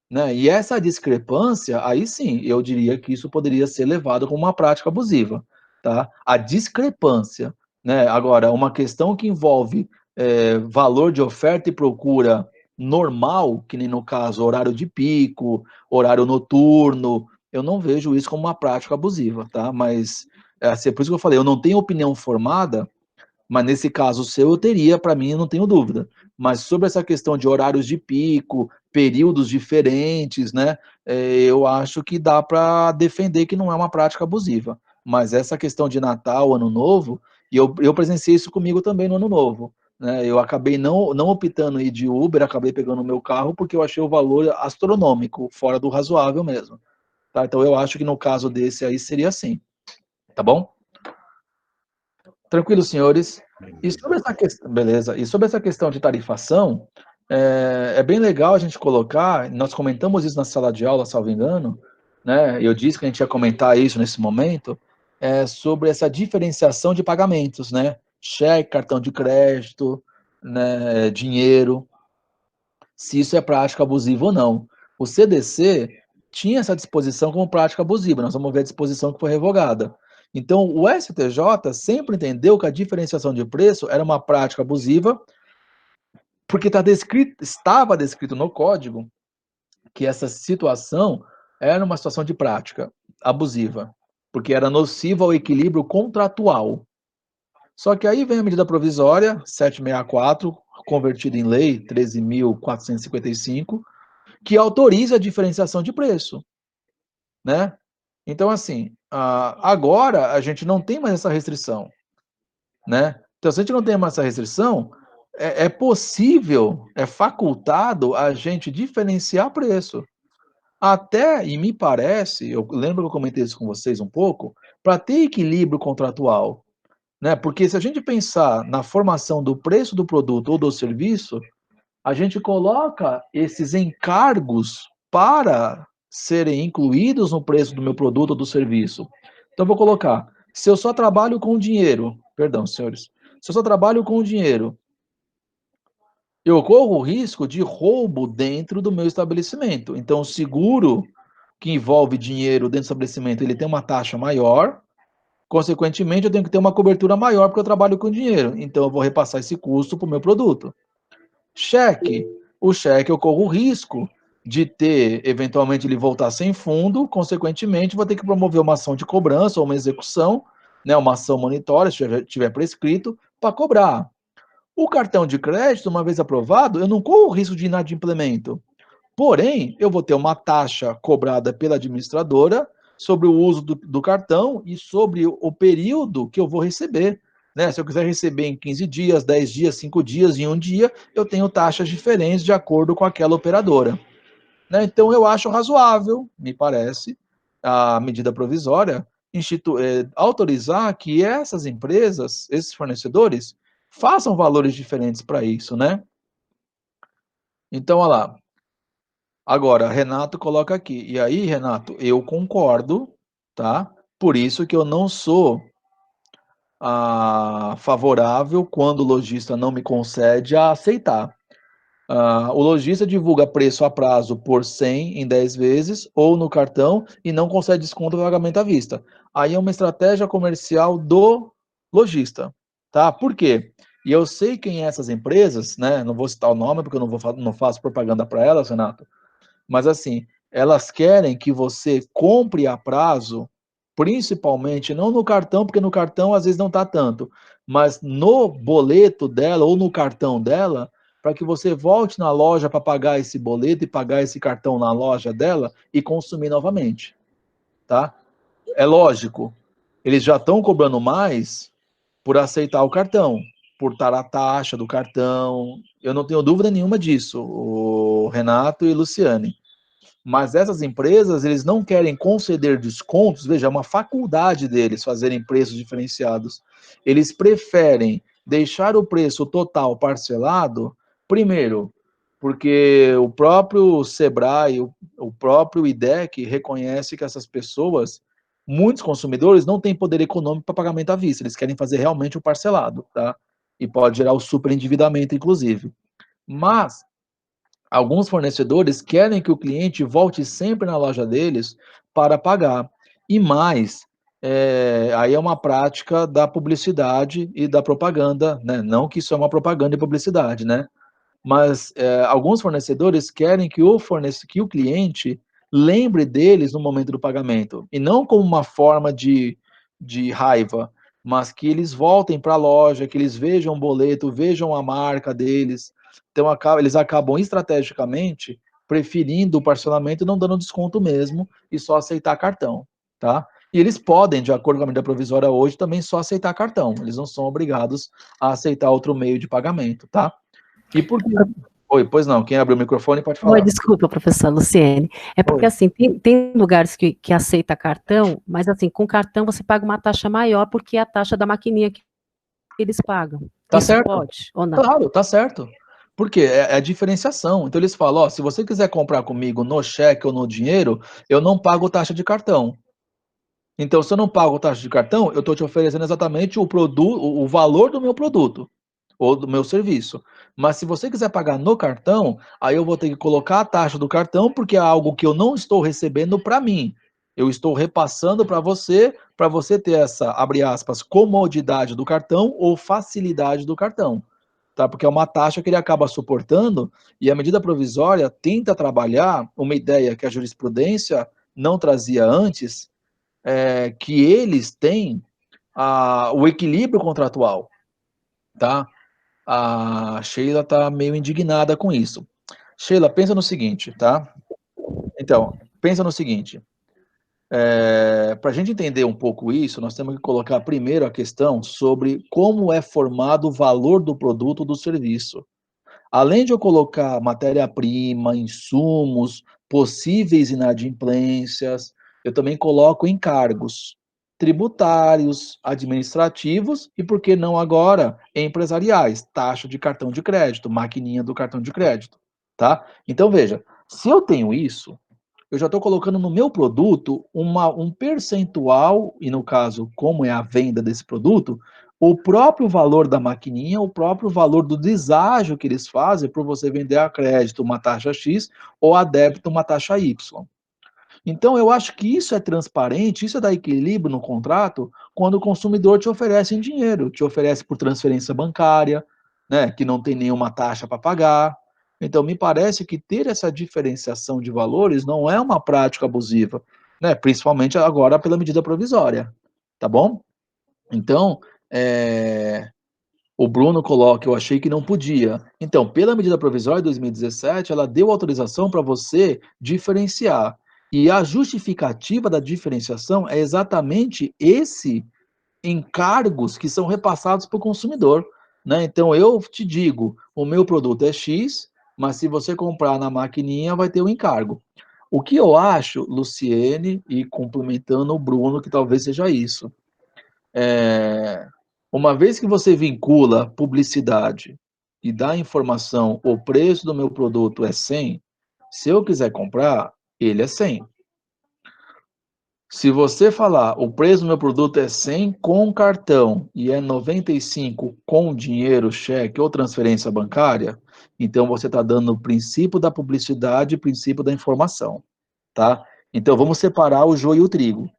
né? E essa discrepância, aí sim, eu diria que isso poderia ser levado como uma prática abusiva, tá? A discrepância, né? Agora, uma questão que envolve valor de oferta e procura normal, que nem no caso horário de pico, horário noturno, eu não vejo isso como uma prática abusiva, tá? Mas assim, é por isso que eu falei, eu não tenho opinião formada, mas nesse caso seu eu teria, para mim, eu não tenho dúvida. Mas sobre essa questão de horários de pico, períodos diferentes, né? Eu acho que dá para defender que não é uma prática abusiva. Mas essa questão de Natal, Ano Novo, e eu presenciei isso comigo também no Ano Novo. Né? Eu acabei não optando em ir de Uber, acabei pegando o meu carro porque eu achei o valor astronômico, fora do razoável mesmo. Tá? Então eu acho que no caso desse aí seria assim. Tá bom? Tranquilo, senhores. E sobre essa questão, beleza. E sobre essa questão de tarifação, é bem legal a gente colocar, nós comentamos isso na sala de aula, salvo engano, né? Eu disse que a gente ia comentar isso nesse momento, sobre essa diferenciação de pagamentos, né? Cheque, cartão de crédito, né? Dinheiro, se isso é prática abusiva ou não. O CDC tinha essa disposição como prática abusiva, nós vamos ver a disposição que foi revogada. Então, o STJ sempre entendeu que a diferenciação de preço era uma prática abusiva, porque estava descrito no código que essa situação era uma situação de prática abusiva, porque era nociva ao equilíbrio contratual. Só que aí vem a medida provisória 764, convertida em lei 13.455, que autoriza a diferenciação de preço, né? Então, assim, agora a gente não tem mais essa restrição, né? Então, se a gente não tem mais essa restrição, é possível, é facultado a gente diferenciar preço. Até, e me parece, eu lembro que eu comentei isso com vocês um pouco, para ter equilíbrio contratual, né? Porque se a gente pensar na formação do preço do produto ou do serviço, a gente coloca esses encargos para serem incluídos no preço do meu produto ou do serviço. Então, eu vou colocar, se eu só trabalho com dinheiro, perdão, senhores, se eu só trabalho com dinheiro, eu corro o risco de roubo dentro do meu estabelecimento. Então, o seguro que envolve dinheiro dentro do estabelecimento, ele tem uma taxa maior, consequentemente, eu tenho que ter uma cobertura maior porque eu trabalho com dinheiro. Então, eu vou repassar esse custo para o meu produto. Cheque. O cheque eu corro o risco de ter, eventualmente, ele voltar sem fundo, consequentemente, vou ter que promover uma ação de cobrança ou uma execução, né, uma ação monitória, se tiver prescrito, para cobrar. O cartão de crédito, uma vez aprovado, eu não corro o risco de inadimplemento. Porém, eu vou ter uma taxa cobrada pela administradora sobre o uso do cartão e sobre o período que eu vou receber. Né? Se eu quiser receber em 15 dias, 10 dias, 5 dias, em um dia, eu tenho taxas diferentes de acordo com aquela operadora. Né? Então, eu acho razoável, me parece, a medida provisória autorizar que essas empresas, esses fornecedores, façam valores diferentes para isso, né? Então, olha lá. Agora, Renato coloca aqui. E aí, Renato, eu concordo, tá? Por isso que eu não sou favorável quando o lojista não me concede a aceitar. O lojista divulga preço a prazo por 100 em 10 vezes ou no cartão e não concede desconto no pagamento à vista. Aí é uma estratégia comercial do lojista, tá? Por quê? E eu sei quem é essas empresas, né? Não vou citar o nome porque eu não faço propaganda para elas, Renato. Mas assim, elas querem que você compre a prazo, principalmente não no cartão, porque no cartão às vezes não está tanto, mas no boleto dela ou no cartão dela, para que você volte na loja para pagar esse boleto e pagar esse cartão na loja dela e consumir novamente, tá? É lógico, eles já estão cobrando mais por aceitar o cartão, por estar a taxa do cartão. Eu não tenho dúvida nenhuma disso, o Renato e Luciane. Mas essas empresas, eles não querem conceder descontos, veja, é uma faculdade deles fazerem preços diferenciados. Eles preferem deixar o preço total parcelado, primeiro, porque o próprio Sebrae, o próprio IDEC reconhece que essas pessoas, muitos consumidores, não têm poder econômico para pagamento à vista, eles querem fazer realmente o parcelado, tá? E pode gerar o superendividamento, inclusive. Mas alguns fornecedores querem que o cliente volte sempre na loja deles para pagar. E mais, aí é uma prática da publicidade e da propaganda, né? Não que isso é uma propaganda e publicidade, né? Mas alguns fornecedores querem que que o cliente lembre deles no momento do pagamento, e não como uma forma de raiva, mas que eles voltem para a loja, que eles vejam o boleto, vejam a marca deles. Então, eles acabam estrategicamente preferindo o parcelamento e não dando desconto mesmo, e só aceitar cartão, tá? E eles podem, de acordo com a medida provisória hoje, também só aceitar cartão, eles não são obrigados a aceitar outro meio de pagamento, tá? E por que... Oi, pois não, quem abriu o microfone pode Oi, falar. desculpa, professora Luciene. É porque, Oi. assim, tem lugares que aceita cartão, mas, assim, com cartão você paga uma taxa maior porque é a taxa da maquininha que eles pagam. Tá Isso certo? pode ou não? Claro, tá certo. Porque é a diferenciação. Então eles falam, ó, se você quiser comprar comigo no cheque ou no dinheiro, eu não pago taxa de cartão. Então, se eu não pago taxa de cartão, eu estou te oferecendo exatamente o produto, o valor do meu produto ou do meu serviço. Mas se você quiser pagar no cartão, aí eu vou ter que colocar a taxa do cartão, porque é algo que eu não estou recebendo para mim. Eu estou repassando para você ter essa, abre aspas, comodidade do cartão ou facilidade do cartão. Tá? Porque é uma taxa que ele acaba suportando, e a medida provisória tenta trabalhar uma ideia que a jurisprudência não trazia antes, que eles têm o equilíbrio contratual, tá? A Sheila está meio indignada com isso. Sheila, pensa no seguinte, tá? Então, pensa no seguinte. Para a gente entender um pouco isso, nós temos que colocar primeiro a questão sobre como é formado o valor do produto ou do serviço. Além de eu colocar matéria-prima, insumos, possíveis inadimplências, eu também coloco encargos tributários, administrativos e, por que não agora, empresariais, taxa de cartão de crédito, maquininha do cartão de crédito, tá? Então, veja, se eu tenho isso, eu já estou colocando no meu produto um percentual, e no caso, como é a venda desse produto, o próprio valor da maquininha, o próprio valor do deságio que eles fazem por você vender a crédito uma taxa X ou a débito uma taxa Y. Então, eu acho que isso é transparente, isso é dar equilíbrio no contrato, quando o consumidor te oferece em dinheiro, te oferece por transferência bancária, né, que não tem nenhuma taxa para pagar. Então, me parece que ter essa diferenciação de valores não é uma prática abusiva, né, principalmente agora pela medida provisória, tá bom? Então, o Bruno coloca, eu achei que não podia. Então, pela medida provisória de 2017, ela deu autorização para você diferenciar. E a justificativa da diferenciação é exatamente esse encargos que são repassados para o consumidor, né? Então, eu te digo, o meu produto é X, mas se você comprar na maquininha, vai ter o encargo. O que eu acho, Luciene, e complementando o Bruno, que talvez seja isso, uma vez que você vincula publicidade e dá informação, o preço do meu produto é 100, se eu quiser comprar, ele é 100. Se você falar, o preço do meu produto é 100 com cartão e é 95 com dinheiro, cheque ou transferência bancária, então você está dando o princípio da publicidade e o princípio da informação, tá? Então vamos separar o joio e o trigo.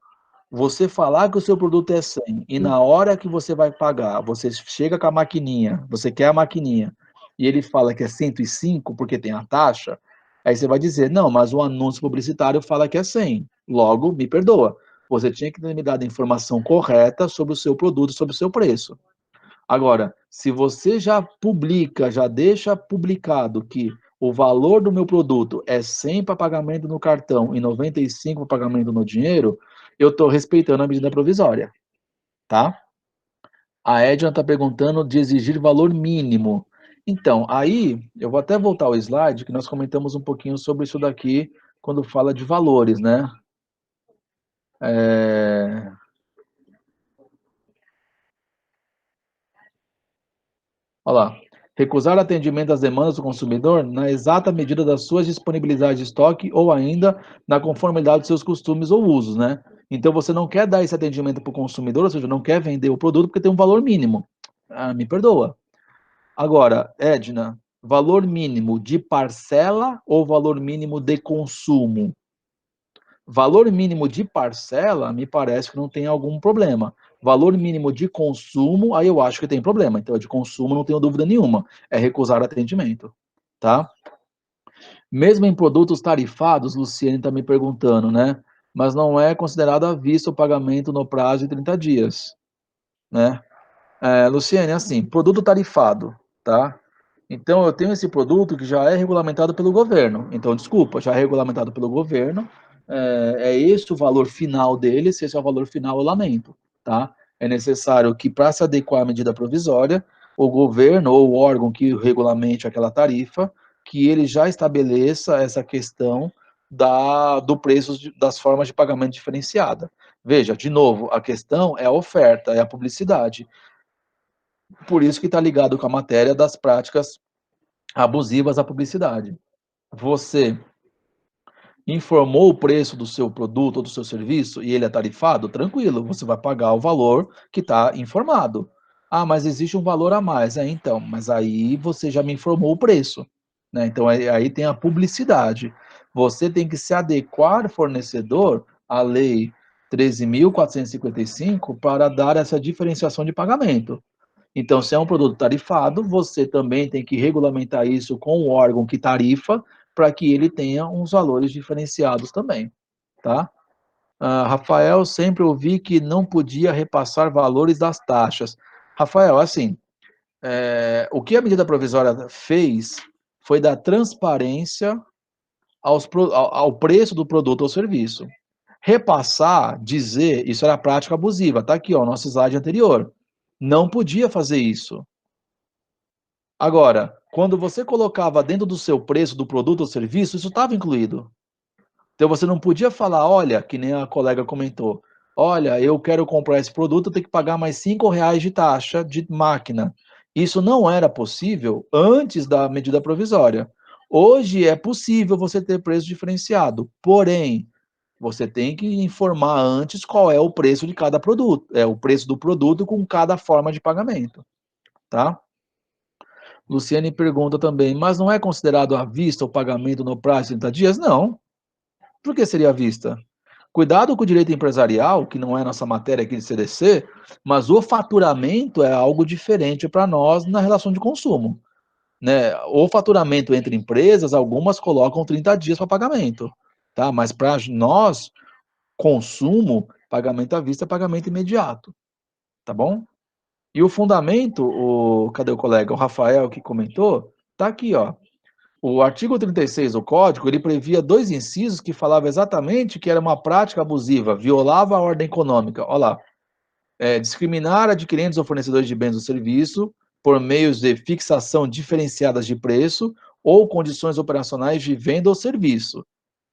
Você falar que o seu produto é 100 e na hora que você vai pagar, você chega com a maquininha, você quer a maquininha, e ele fala que é 105 porque tem a taxa, aí você vai dizer, não, mas o anúncio publicitário fala que é 100, logo, me perdoa. Você tinha que ter me dado a informação correta sobre o seu produto, sobre o seu preço. Agora, se você já publica, já deixa publicado que o valor do meu produto é 100 para pagamento no cartão e 95 para pagamento no dinheiro, eu estou respeitando a medida provisória, tá? A Edna está perguntando de exigir valor mínimo. Então, aí, eu vou até voltar ao slide, que nós comentamos um pouquinho sobre isso daqui quando fala de valores, né? Olha lá. Recusar atendimento às demandas do consumidor na exata medida das suas disponibilidades de estoque ou ainda na conformidade dos seus costumes ou usos, né? Então você não quer dar esse atendimento para o consumidor, ou seja, não quer vender o produto porque tem um valor mínimo. Ah, me perdoa. Agora, Edna, valor mínimo de parcela ou valor mínimo de consumo? Valor mínimo de parcela, me parece que não tem algum problema. Valor mínimo de consumo, aí eu acho que tem problema. Então, de consumo, não tenho dúvida nenhuma. É recusar atendimento, tá? Mesmo em produtos tarifados, Luciene está me perguntando, né? Mas não é considerado à vista o pagamento no prazo de 30 dias, né? Luciene, assim, produto tarifado, tá? Então, eu tenho esse produto que já é regulamentado pelo governo. Então, desculpa, já é regulamentado pelo governo. É esse o valor final dele. Se esse é o valor final, eu lamento, tá? É necessário que, para se adequar à medida provisória, o governo ou o órgão que regulamente aquela tarifa, que ele já estabeleça essa questão do preço das formas de pagamento diferenciada. Veja, de novo, a questão é a oferta, é a publicidade. Por isso que está ligado com a matéria das práticas abusivas à publicidade. Você informou o preço do seu produto ou do seu serviço e ele é tarifado, tranquilo, você vai pagar o valor que está informado. Ah, mas existe um valor a mais. Então, mas aí você já me informou o preço, né? Então, aí tem a publicidade. Você tem que se adequar, fornecedor, à lei 13.455 para dar essa diferenciação de pagamento. Então, se é um produto tarifado, você também tem que regulamentar isso com o órgão que tarifa, para que ele tenha uns valores diferenciados também, tá? Rafael, sempre ouvi que não podia repassar valores das taxas. Rafael, assim, o que a medida provisória fez foi dar transparência ao preço do produto ou serviço. Repassar, dizer, isso era prática abusiva. Tá aqui, ó, nosso slide anterior. Não podia fazer isso. Agora, quando você colocava dentro do seu preço do produto ou serviço, isso estava incluído. Então você não podia falar, olha, que nem a colega comentou, olha, eu quero comprar esse produto, eu tenho que pagar mais R$ 5 de taxa de máquina. Isso não era possível antes da medida provisória. Hoje é possível você ter preço diferenciado, porém, você tem que informar antes qual é o preço de cada produto, é o preço do produto com cada forma de pagamento, tá? Luciane pergunta também, mas não é considerado à vista o pagamento no prazo de 30 dias? Não. Por que seria à vista? Cuidado com o direito empresarial, que não é nossa matéria aqui de CDC, mas o faturamento é algo diferente para nós na relação de consumo, né? O faturamento entre empresas, algumas colocam 30 dias para pagamento, tá? Mas para nós, consumo, pagamento à vista é pagamento imediato, tá bom? E o fundamento, cadê o colega? O Rafael que comentou, tá aqui, ó. O artigo 36 do Código, ele previa 2 incisos que falavam exatamente que era uma prática abusiva, violava a ordem econômica. Olha lá. Discriminar adquirentes ou fornecedores de bens ou serviço por meios de fixação diferenciadas de preço ou condições operacionais de venda ou serviço.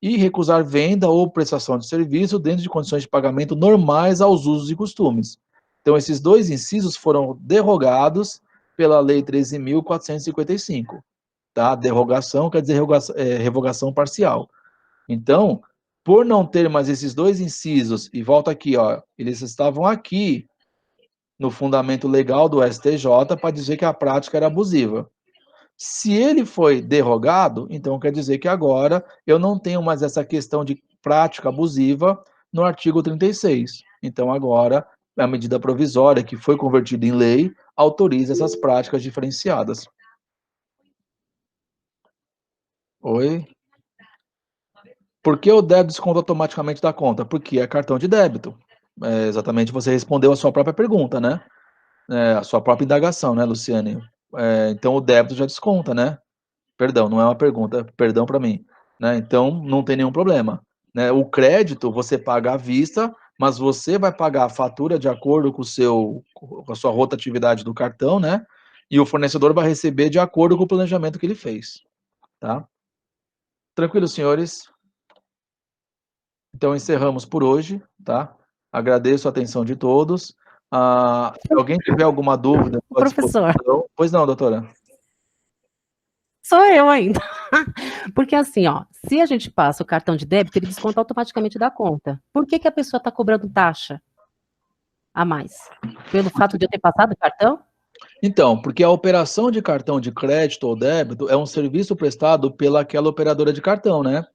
E recusar venda ou prestação de serviço dentro de condições de pagamento normais aos usos e costumes. Então, esses 2 incisos foram derrogados pela Lei 13.455. Tá? Derrogação quer dizer revogação parcial. Então, por não ter mais esses 2 incisos, e volta aqui, ó, eles estavam aqui no fundamento legal do STJ para dizer que a prática era abusiva. Se ele foi derrogado, então quer dizer que agora eu não tenho mais essa questão de prática abusiva no artigo 36. Então agora a medida provisória que foi convertida em lei autoriza essas práticas diferenciadas. Oi? Por que o débito desconta automaticamente da conta? Porque é cartão de débito. Exatamente, você respondeu a sua própria pergunta, né? A sua própria indagação, né, Luciane? Então o débito já desconta, né? Perdão, não é uma pergunta, perdão para mim. Né? Então não tem nenhum problema. Né? O crédito você paga à vista, mas você vai pagar a fatura de acordo com a sua rotatividade do cartão, né? E o fornecedor vai receber de acordo com o planejamento que ele fez. Tá? Tranquilo, senhores? Então, encerramos por hoje, tá? Agradeço a atenção de todos. Se alguém tiver alguma dúvida, à Professor, disposição. Pois não, doutora. sou eu ainda. Porque assim, ó, se a gente passa o cartão de débito, ele desconta automaticamente da conta. Por que que a pessoa está cobrando taxa a mais? Pelo fato de eu ter passado o cartão? Então, porque a operação de cartão de crédito ou débito é um serviço prestado pelaquela operadora de cartão, né?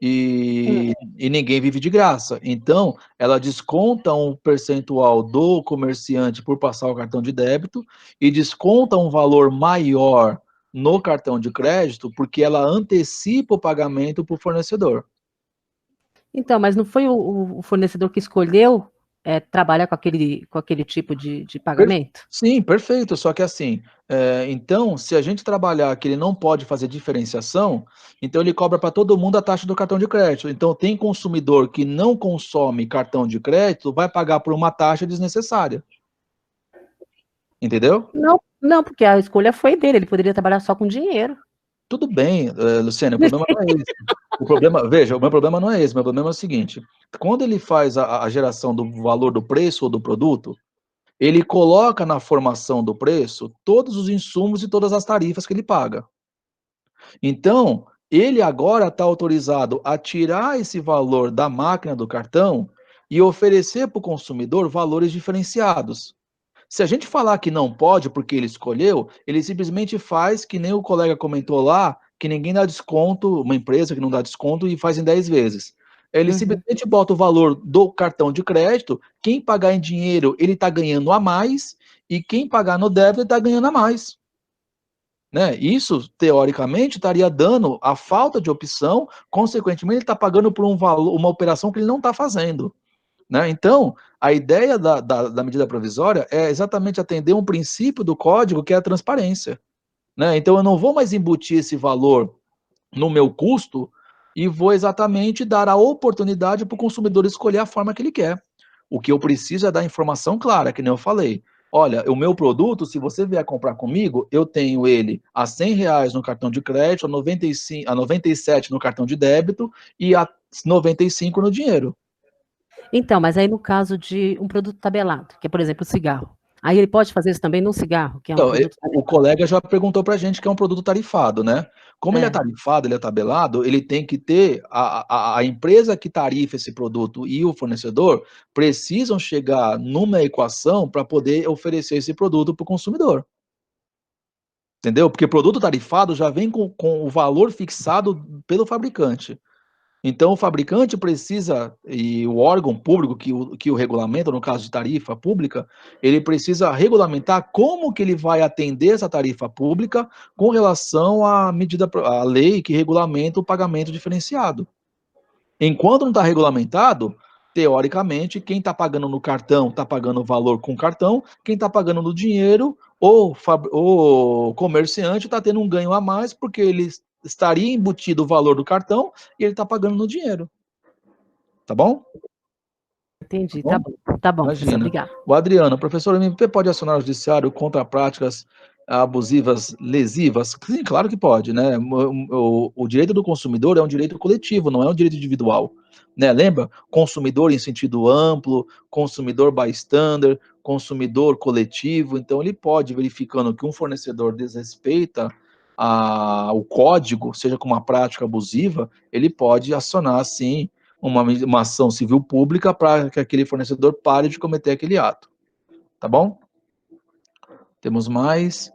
E ninguém vive de graça. Então, ela desconta um percentual do comerciante por passar o cartão de débito e desconta um valor maior no cartão de crédito porque ela antecipa o pagamento para o fornecedor. Então, mas não foi o fornecedor que escolheu trabalhar com aquele tipo de pagamento? Sim, perfeito. Só que assim, então, se a gente trabalhar que ele não pode fazer diferenciação, então ele cobra para todo mundo a taxa do cartão de crédito. Então, tem consumidor que não consome cartão de crédito, vai pagar por uma taxa desnecessária. Entendeu? Não, porque a escolha foi dele, ele poderia trabalhar só com dinheiro. Tudo bem, Luciana, o problema não é esse. O problema, veja, o meu problema não é esse, o meu problema é o seguinte: quando ele faz a geração do valor do preço ou do produto, ele coloca na formação do preço todos os insumos e todas as tarifas que ele paga. Então, ele agora está autorizado a tirar esse valor da máquina do cartão e oferecer para o consumidor valores diferenciados. Se a gente falar que não pode porque ele escolheu, ele simplesmente faz que nem o colega comentou lá, que ninguém dá desconto, uma empresa que não dá desconto e faz em 10 vezes. Ele simplesmente bota o valor do cartão de crédito, quem pagar em dinheiro, ele está ganhando a mais, e quem pagar no débito, ele está ganhando a mais. Né? Isso, teoricamente, estaria dando a falta de opção, consequentemente, ele está pagando por um valor, uma operação que ele não está fazendo. Né? Então, a ideia da medida provisória é exatamente atender um princípio do código, que é a transparência. Né? Então, eu não vou mais embutir esse valor no meu custo e vou exatamente dar a oportunidade para o consumidor escolher a forma que ele quer. O que eu preciso é dar informação clara, que nem eu falei. Olha, o meu produto, se você vier comprar comigo, eu tenho ele a R$100 no cartão de crédito, a 97 no cartão de débito e a 95 no dinheiro. Então, mas aí no caso de um produto tabelado, que é, por exemplo, o cigarro. Aí ele pode fazer isso também no cigarro, que é um Então, produto o tabelado. colega já perguntou para a gente que é um produto tarifado, né? Como ele é tarifado, ele é tabelado, ele tem que ter, a empresa que tarifa esse produto e o fornecedor precisam chegar numa equação para poder oferecer esse produto para o consumidor. Entendeu? Porque produto tarifado já vem com o valor fixado pelo fabricante. Então, o fabricante precisa, e o órgão público que o regulamenta, no caso de tarifa pública, ele precisa regulamentar como que ele vai atender essa tarifa pública com relação à lei que regulamenta o pagamento diferenciado. Enquanto não está regulamentado, teoricamente, quem está pagando no cartão está pagando o valor com cartão, quem está pagando no dinheiro, o comerciante está tendo um ganho a mais, porque ele estaria embutido o valor do cartão e ele está pagando no dinheiro. Tá bom? Entendi, tá bom, professor, Imagina. obrigado. O Adriano, professor, o MP pode acionar o judiciário contra práticas abusivas, lesivas? Sim, claro que pode, né? O direito do consumidor é um direito coletivo, não é um direito individual. Né? Lembra? Consumidor em sentido amplo, consumidor bystander, consumidor coletivo. Então, ele pode, verificando que um fornecedor desrespeita o código, seja com uma prática abusiva, ele pode acionar, sim, uma ação civil pública para que aquele fornecedor pare de cometer aquele ato. Tá bom? Temos mais.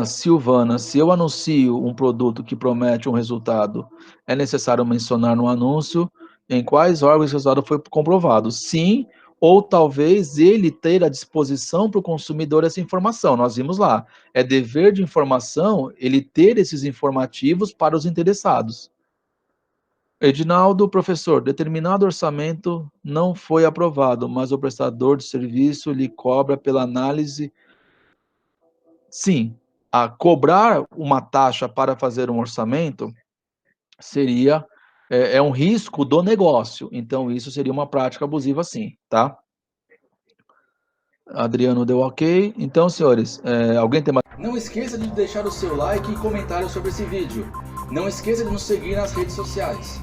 Silvana, se eu anuncio um produto que promete um resultado, é necessário mencionar no anúncio em quais órgãos esse resultado foi comprovado? Sim, ou talvez ele ter à disposição para o consumidor essa informação. Nós vimos lá. É dever de informação ele ter esses informativos para os interessados. Edinaldo, professor, determinado orçamento não foi aprovado, mas o prestador de serviço lhe cobra pela análise. Sim, a cobrar uma taxa para fazer um orçamento seria um risco do negócio. Então, isso seria uma prática abusiva, sim, tá? Adriano deu ok. Então, senhores, alguém tem mais? Não esqueça de deixar o seu like e comentário sobre esse vídeo. Não esqueça de nos seguir nas redes sociais.